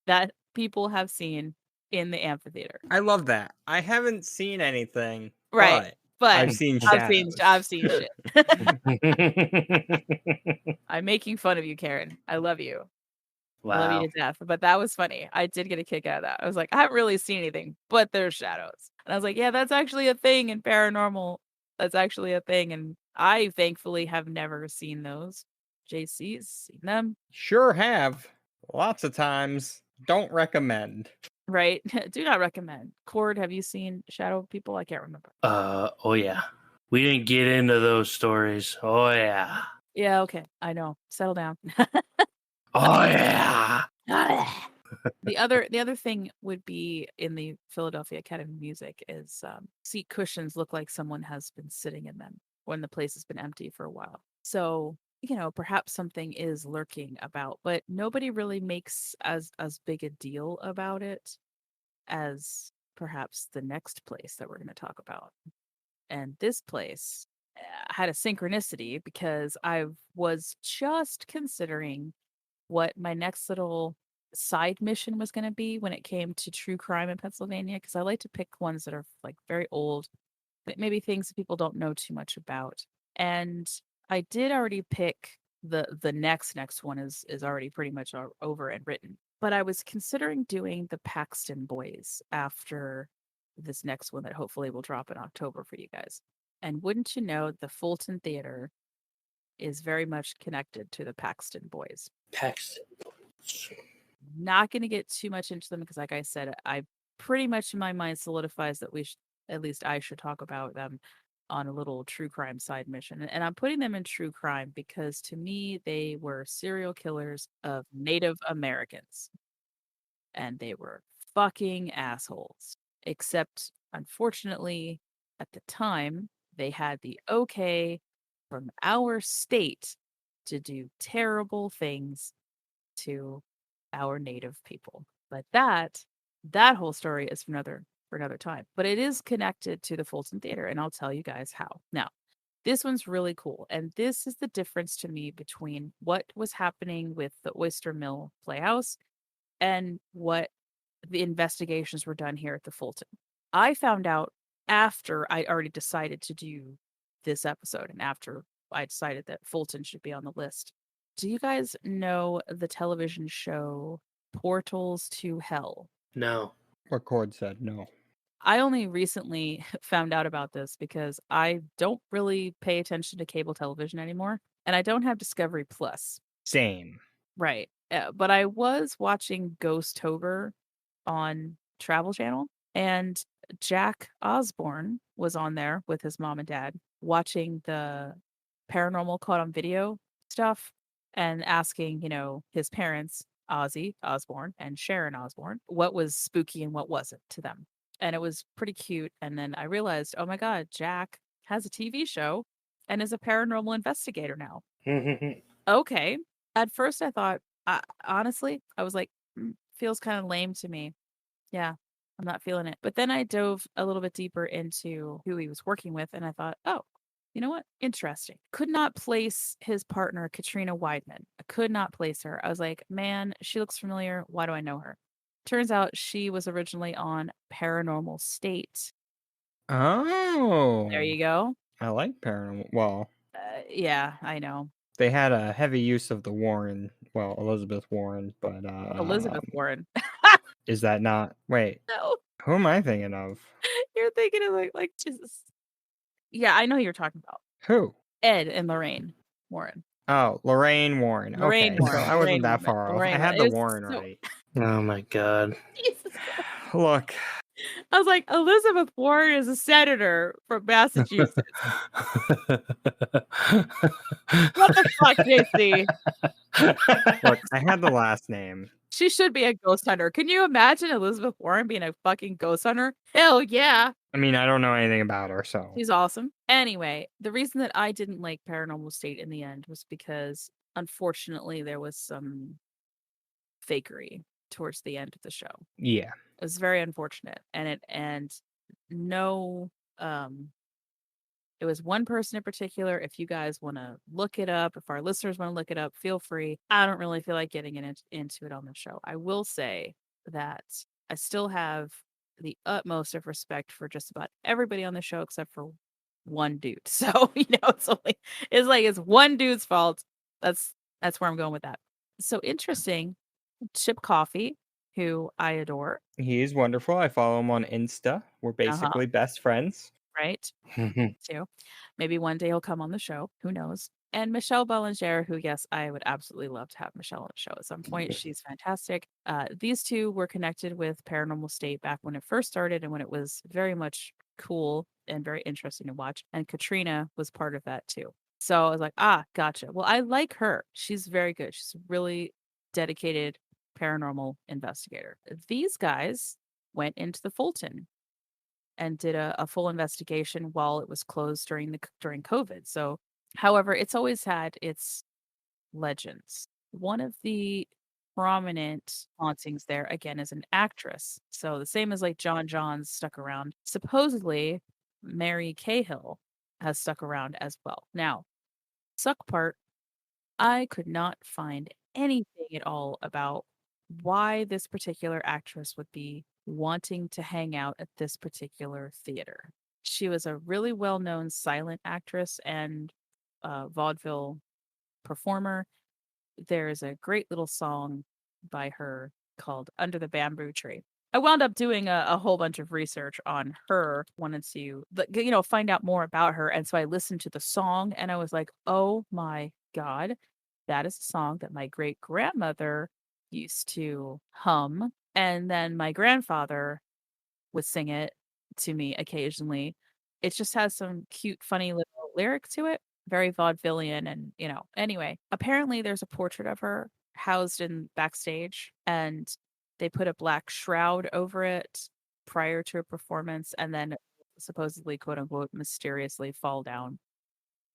that people have seen in the amphitheater. I love that. I haven't seen anything, Right. but I've seen shadows. I've seen shit. I'm making fun of you, Karen. I love you. Wow. I love you to death. But that was funny. I did get a kick out of that. I was like, I haven't really seen anything, but there's shadows. And I was like, yeah, that's actually a thing in paranormal. That's actually a thing. And I thankfully have never seen those. JC's seen them. Sure have. Lots of times. Don't recommend. Right? Do not recommend. Cord, have you seen shadow people? I can't remember. Oh yeah. We didn't get into those stories. Oh yeah. Yeah, okay. I know. Settle down. Oh yeah. The other thing would be in the Philadelphia Academy of Music is seat cushions look like someone has been sitting in them when the place has been empty for a while. So, perhaps something is lurking about, but nobody really makes as big a deal about it as perhaps the next place that we're going to talk about. And this place had a synchronicity because I was just considering what my next little side mission was going to be when it came to true crime in Pennsylvania, because I like to pick ones that are like very old, but maybe things that people don't know too much about. And I did already pick the next one is already pretty much over and written. But I was considering doing the Paxton Boys after this next one that hopefully will drop in October for you guys. And wouldn't you know, the Fulton Theater is very much connected to the Paxton Boys. Paxton. Not going to get too much into them because, like I said, I pretty much in my mind solidifies that at least I should talk about them on a little true crime side mission. And I'm putting them in true crime because to me, they were serial killers of Native Americans. And they were fucking assholes. Except, unfortunately, at the time, they had the okay from our state to do terrible things to our Native people. But that whole story is for another time. But it is connected to the Fulton Theater, and I'll tell you guys how. Now, this one's really cool, and this is the difference to me between what was happening with the Oyster Mill Playhouse and what the investigations were done here at the Fulton. I found out after I already decided to do this episode and after I decided that Fulton should be on the list. Do you guys know the television show Portals to Hell? No. Record said no. I only recently found out about this because I don't really pay attention to cable television anymore, and I don't have Discovery Plus. Same. Right. But I was watching Ghostober on Travel Channel, and Jack Osborne was on there with his mom and dad watching the paranormal caught on video stuff and asking, his parents, Ozzy Osbourne and Sharon Osbourne, what was spooky and what wasn't to them. And it was pretty cute. And then I realized, oh my God, Jack has a TV show and is a paranormal investigator now. Okay. At first I thought, honestly, I was like, feels kind of lame to me. Yeah, I'm not feeling it. But then I dove a little bit deeper into who he was working with, and I thought, oh, you know what? Interesting. Could not place his partner, Katrina Weidman. I could not place her. I was like, man, she looks familiar. Why do I know her? Turns out she was originally on Paranormal State. Oh. There you go. I like paranormal. Well, yeah, I know. They had a heavy use of the Warren. Well, Elizabeth Warren, but Elizabeth Warren. Is that not? Wait. No. Who am I thinking of? You're thinking of like Jesus. Yeah, I know who you're talking about. Who? Ed and Lorraine Warren. Oh, Lorraine Warren. Lorraine Okay, Warren. so I wasn't Lorraine that Warren. far off. Lorraine I had Warren. the Warren So- right. Oh my God. Jesus. Look, I was like, Elizabeth Warren is a senator from Massachusetts. What the fuck, JC? look, I had the last name. She should be a ghost hunter. Can you imagine Elizabeth Warren being a fucking ghost hunter? Hell yeah. I mean, I don't know anything about her, so. She's awesome. Anyway, the reason that I didn't like Paranormal State in the end was because, unfortunately, there was some fakery towards the end of the show. Yeah. It was very unfortunate. And no, it was one person in particular. If you guys want to look it up, if our listeners want to look it up, feel free. I don't really feel like getting into it on the show. I will say that I still have the utmost of respect for just about everybody on the show except for one dude. So, it's one dude's fault. That's where I'm going with that. So interesting. Chip Coffee, who I adore. He is wonderful. I follow him on Insta. We're basically best friends. Right? Too. Maybe one day he'll come on the show. Who knows? And Michelle Bollinger, who, yes, I would absolutely love to have Michelle on the show at some point. She's fantastic. These two were connected with Paranormal State back when it first started and when it was very much cool and very interesting to watch. And Katrina was part of that too. So I was like, gotcha. Well, I like her. She's very good. She's a really dedicated paranormal investigator. These guys went into the Fulton and did a full investigation while it was closed during COVID. So, however, it's always had its legends. One of the prominent hauntings there, again, is an actress. So the same as like John Johns stuck around. Supposedly, Mary Cahill has stuck around as well. Now, suck part, I could not find anything at all about why this particular actress would be wanting to hang out at this particular theater. She was a really well-known silent actress and vaudeville performer. There's a great little song by her called Under the Bamboo Tree. I wound up doing a whole bunch of research on her, wanted to, find out more about her. And so I listened to the song and I was like, oh my God, that is a song that my great grandmother used to hum. And then my grandfather would sing it to me occasionally. It just has some cute, funny little lyric to it. Very vaudevillian and, anyway, apparently there's a portrait of her housed in backstage and they put a black shroud over it prior to a performance and then supposedly, quote unquote, mysteriously fall down.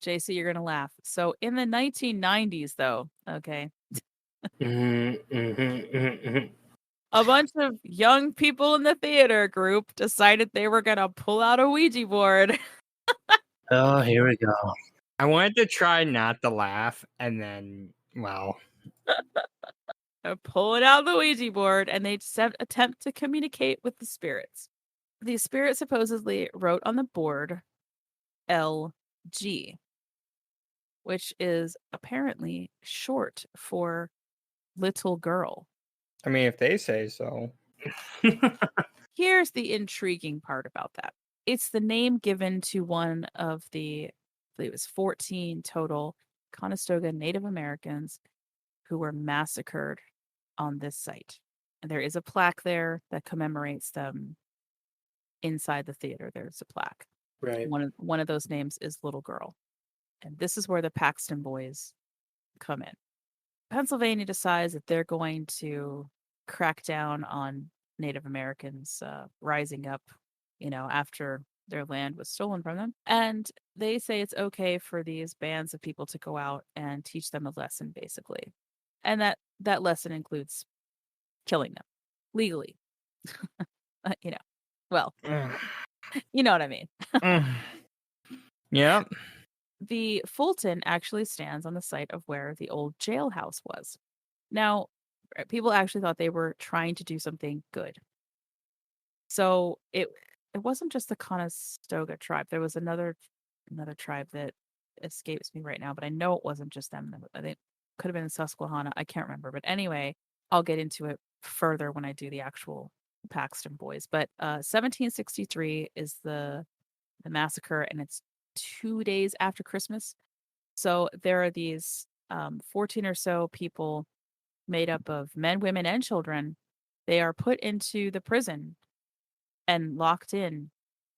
JC, you're going to laugh. So in the 1990s, though, okay, a bunch of young people in the theater group decided they were going to pull out a Ouija board. Oh, here we go. I wanted to try not to laugh, and then, well. pulling out the Ouija board, and they attempt to communicate with the spirits. The spirit supposedly wrote on the board LG, which is apparently short for little girl. I mean, if they say so. Here's the intriguing part about that. It's the name given to one of the, I believe it was 14 total Conestoga Native Americans who were massacred on this site. And there is a plaque there that commemorates them inside the theater. There's a plaque. Right. One of those names is Little Girl. And this is where the Paxton boys come in. Pennsylvania decides that they're going to crack down on Native Americans rising up, after their land was stolen from them. And they say it's okay for these bands of people to go out and teach them a lesson, basically. And that lesson includes killing them legally. Well, you know what I mean. Yeah. The Fulton actually stands on the site of where the old jailhouse was. Now, people actually thought they were trying to do something good. So it wasn't just the Conestoga tribe. There was another tribe that escapes me right now, but I know it wasn't just them. I think it could have been Susquehanna. I can't remember. But anyway, I'll get into it further when I do the actual Paxton boys. But 1763 is the massacre, and it's 2 days after Christmas. So there are these 14 or so people made up of men, women, and children. They are put into the prison and locked in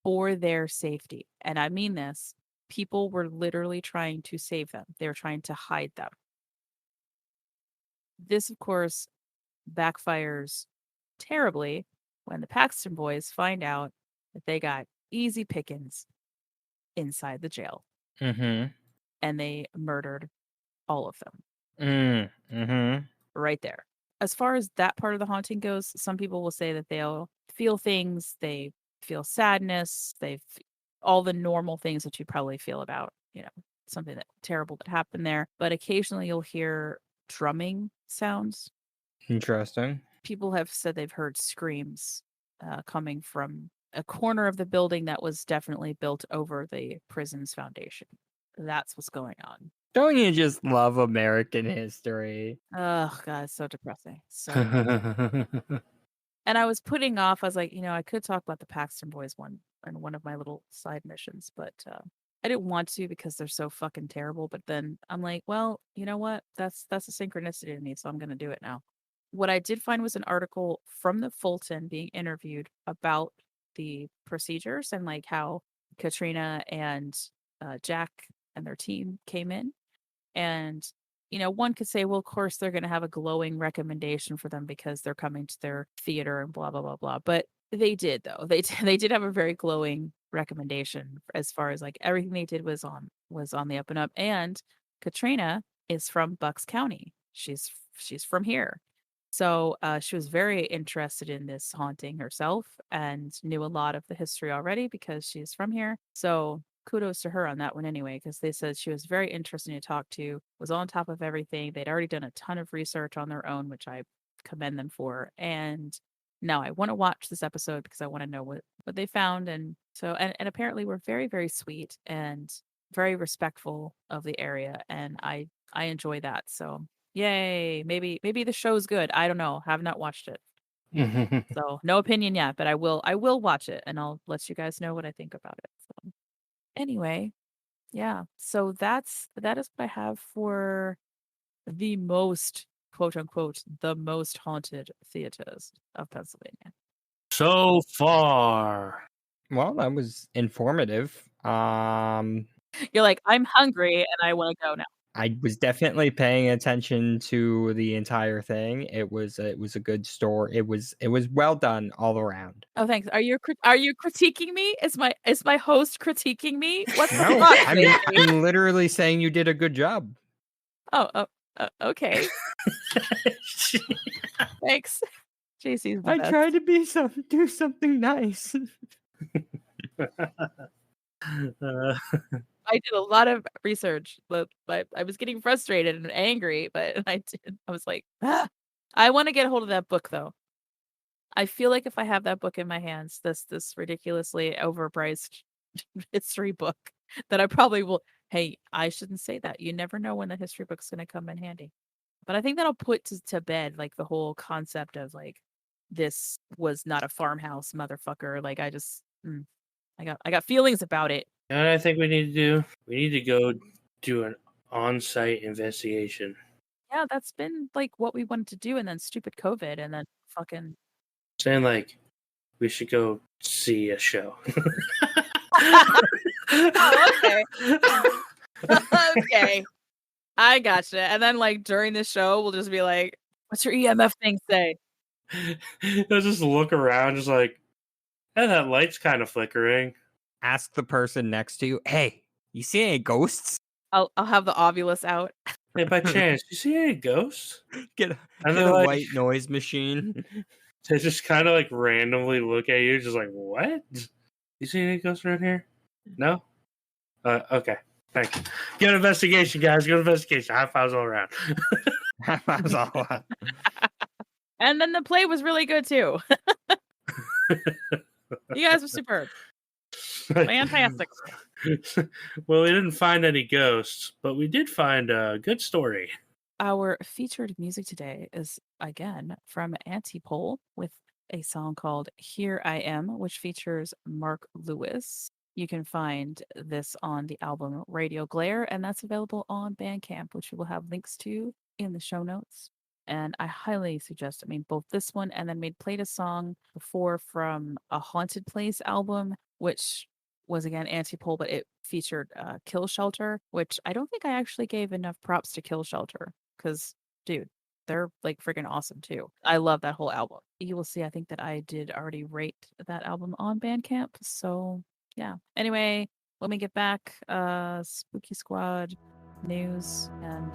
for their safety. And I mean this. People were literally trying to save them. They were trying to hide them. This, of course, backfires terribly when the Paxton boys find out that they got easy pickings inside the jail. Mm-hmm. And they murdered all of them. Mm-hmm. Right there. As far as that part of the haunting goes, some people will say that they'll feel things, they feel sadness, all the normal things that you probably feel about, something that terrible that happened there. But occasionally you'll hear drumming sounds. Interesting. People have said they've heard screams coming from a corner of the building that was definitely built over the prison's foundation. That's what's going on. Don't you just love American history? Oh, God, it's so depressing. So and I was putting off, I was like, I could talk about the Paxton boys one of my little side missions, but I didn't want to because they're so fucking terrible. But then I'm like, well, you know what? That's a synchronicity to me, so I'm going to do it now. What I did find was an article from the Fulton being interviewed about the procedures and like how Katrina and Jack and their team came in. And, one could say, well, of course, they're going to have a glowing recommendation for them because they're coming to their theater and blah, blah, blah, blah. But they did, though. They did have a very glowing recommendation as far as like everything they did was on the up and up. And Katrina is from Bucks County. She's from here. So she was very interested in this haunting herself and knew a lot of the history already because she's from here. So kudos to her on that one anyway, because they said she was very interesting to talk to, was on top of everything. They'd already done a ton of research on their own, which I commend them for. And now I want to watch this episode because I want to know what they found. And so, and apparently we're very, very sweet and very respectful of the area. And I enjoy that. So yay, maybe the show's good. I don't know. Have not watched it. So no opinion yet, but I will watch it and I'll let you guys know what I think about it. So anyway, yeah. So that is what I have for the most, quote unquote, the most haunted theaters of Pennsylvania. So far. Well, that was informative. You're like, I'm hungry and I want to go now. I was definitely paying attention to the entire thing. It was a good story. It was well done all around. Oh, thanks. Are you critiquing me? Is my host critiquing me? What's the No, fuck? I'm literally saying you did a good job. Oh, okay. Thanks. JC's the I best. tried to do something nice. I did a lot of research, but I was getting frustrated and angry, but I was like, I want to get a hold of that book though. I feel like if I have that book in my hands, this ridiculously overpriced history book, that I probably will. Hey, I shouldn't say that. You never know when the history book's going to come in handy. But I think that'll put to bed like the whole concept of like this was not a farmhouse, motherfucker. Like I got feelings about it. You know what I think we need to do? We need to go do an on-site investigation. Yeah, that's been like what we wanted to do, and then stupid COVID, and then fucking. Saying like we should go see a show. Oh, okay. Okay. I gotcha. And then like during the show, we'll just be like, what's your EMF thing say? They'll just look around, just like, hey, that light's kind of flickering. Ask the person next to you, hey, you see any ghosts? I'll have the ovulus out. Hey, by chance, you see any ghosts? Get And a they're like, white noise machine. they just kind of like randomly look at you, just like, what? You see any ghosts around here? No? Okay. Thanks. Good investigation, guys. Good investigation. High fives all around. High fives all around. And then the play was really good too. You guys were superb. Fantastic. Well, we didn't find any ghosts, but we did find a good story. Our featured music today is again from Antipole with a song called Here I Am, which features Mark Lewis. You can find this on the album Radio Glare, and that's available on Bandcamp, which we will have links to in the show notes. And I highly suggest, both this one and then we'd played a song before from a Haunted Place album, which was again Antipole, but it featured Kill Shelter, which I don't think I actually gave enough props to Kill Shelter because, dude, they're like freaking awesome too. I love that whole album. You will see, I think that I did already rate that album on Bandcamp. So yeah. Anyway, when we get back, Spooky Squad news and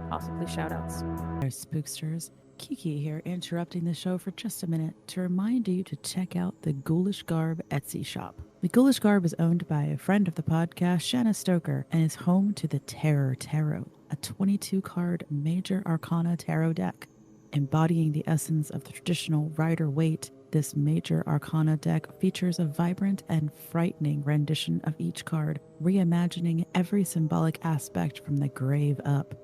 possibly shout outs. Our spooksters, Kiki here, interrupting the show for just a minute to remind you to check out the Ghoulish Garb Etsy shop. The Ghoulish Garb is owned by a friend of the podcast, Shanna Stoker, and is home to the Terror Tarot, a 22-card major arcana tarot deck. Embodying the essence of the traditional Rider-Waite, this major arcana deck features a vibrant and frightening rendition of each card, reimagining every symbolic aspect from the grave up.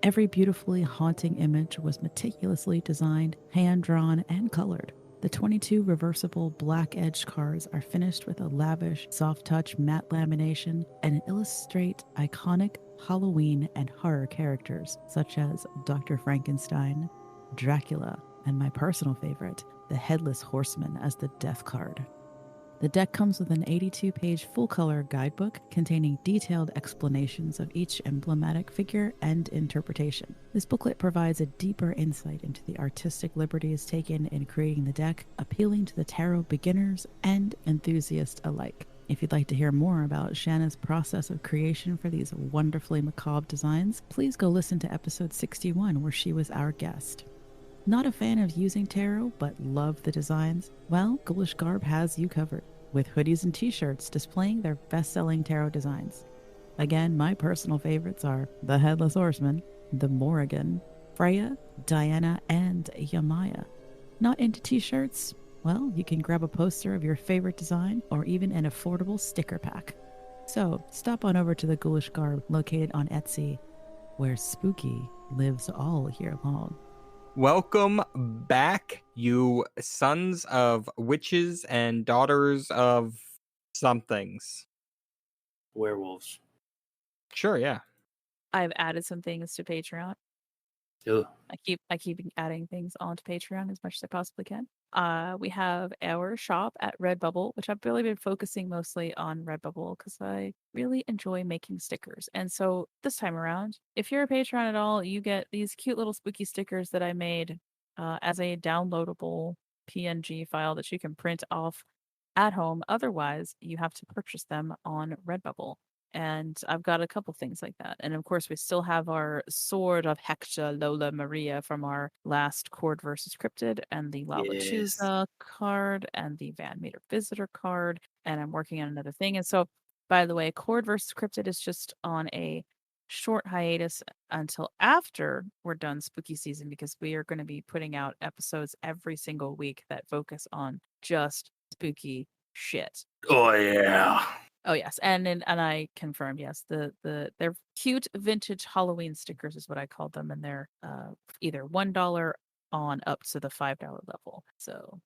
Every beautifully haunting image was meticulously designed, hand-drawn, and colored. The 22 reversible black-edged cards are finished with a lavish, soft-touch matte lamination and illustrate iconic Halloween and horror characters such as Dr. Frankenstein, Dracula, and my personal favorite, the Headless Horseman as the death card. The deck comes with an 82-page full-color guidebook containing detailed explanations of each emblematic figure and interpretation. This booklet provides a deeper insight into the artistic liberties taken in creating the deck, appealing to the tarot beginners and enthusiasts alike. If you'd like to hear more about Shanna's process of creation for these wonderfully macabre designs, please go listen to episode 61 where she was our guest. Not a fan of using tarot, but love the designs? Well, Ghoulish Garb has you covered, with hoodies and t-shirts displaying their best-selling tarot designs. Again, my personal favorites are the Headless Horseman, the Morrigan, Freya, Diana, and Yamaya. Not into t-shirts? Well, you can grab a poster of your favorite design or even an affordable sticker pack. So, stop on over to the Ghoulish Garb located on Etsy, where spooky lives all year long. Welcome back, you sons of witches and daughters of somethings. Werewolves. Sure, yeah. I've added some things to Patreon. Ew. I keep adding things onto Patreon as much as I possibly can. We have our shop at Redbubble, which I've really been focusing mostly on Redbubble because I really enjoy making stickers. And so this time around, if you're a patron at all, you get these cute little spooky stickers that I made as a downloadable PNG file that you can print off at home. Otherwise, you have to purchase them on Redbubble. And I've got a couple things like that. And of course, we still have our Sword of Hector Lola Maria from our last Cord versus Cryptid, and the La Lechuza card, and the Van Meter Visitor card. And I'm working on another thing. And so, by the way, Cord versus Cryptid is just on a short hiatus until after we're done spooky season, because we are going to be putting out episodes every single week that focus on just spooky shit. Oh yeah. Oh yes, and I confirmed, yes, they're cute vintage Halloween stickers is what I called them, and they're either $1 on up to the $5 level. So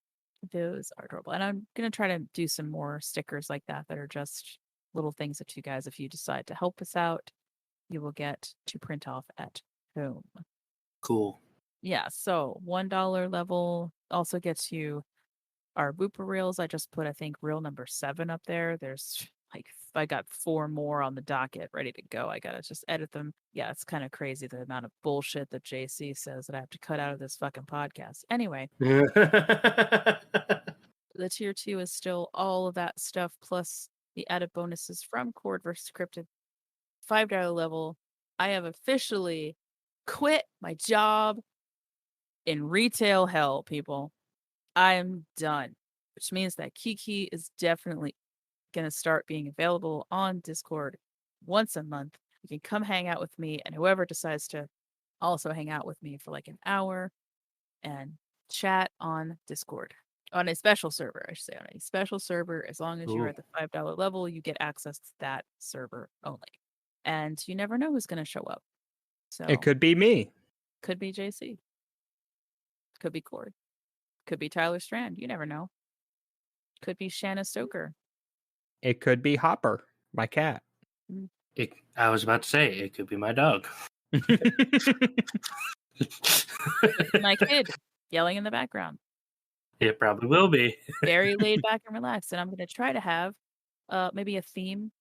those are adorable, and I'm gonna try to do some more stickers like that are just little things that you guys, if you decide to help us out, you will get to print off at home. Cool. Yeah, so $1 level also gets you our blooper reels. I just put, I think, reel number 7 up there. There's like, I got 4 more on the docket ready to go. I gotta just edit them. Yeah, it's kind of crazy the amount of bullshit that JC says that I have to cut out of this fucking podcast. Anyway, the tier 2 is still all of that stuff plus the added bonuses from Cord vs. Cryptid. $5 level. I have officially quit my job in retail hell, people. I am done, which means that Kiki is definitely going to start being available on Discord once a month. You can come hang out with me, and whoever decides to also hang out with me for like an hour and chat on Discord. On a special server, I should say, on a special server. As long as you're at the $5 level, you get access to that server only. And you never know who's going to show up. So It could be me. Could be JC. Could be Cord. Could be Tyler Strand. You never know. Could be Shanna Stoker. It could be Hopper, my cat. I was about to say, it could be my dog. My kid yelling in the background. It probably will be. Very laid back and relaxed. And I'm going to try to have maybe a theme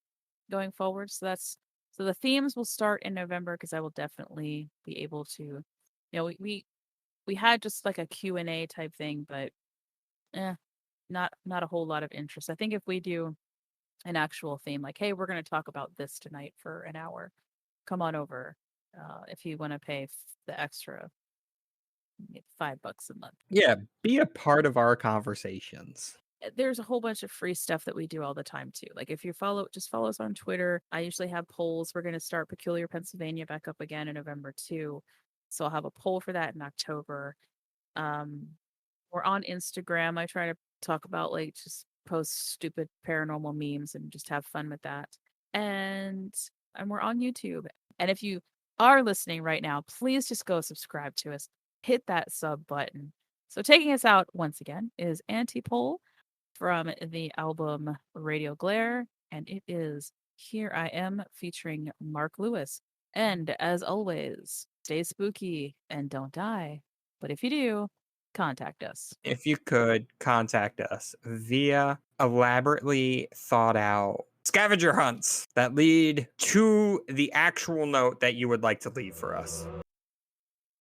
going forward. So the themes will start in November, because I will definitely be able to, we had just like a Q&A type thing, but not a whole lot of interest. I think if we do an actual theme, like, hey, we're going to talk about this tonight for an hour, come on over if you want to pay the extra $5 a month. Yeah, be a part of our conversations. There's a whole bunch of free stuff that we do all the time too. Like if you just follow us on Twitter. I usually have polls. We're going to start Peculiar Pennsylvania back up again in November too. So I'll have a poll for that in October. We're on Instagram. I try to talk about, like, just post stupid paranormal memes and just have fun with that. And we're on YouTube. And if you are listening right now, please just go subscribe to us. Hit that sub button. So taking us out once again is Antipole from the album Radio Glare. And it is Here I Am featuring Mark Lewis. And as always, stay spooky and don't die. But if you do, contact us. If you could, contact us via elaborately thought out scavenger hunts that lead to the actual note that you would like to leave for us.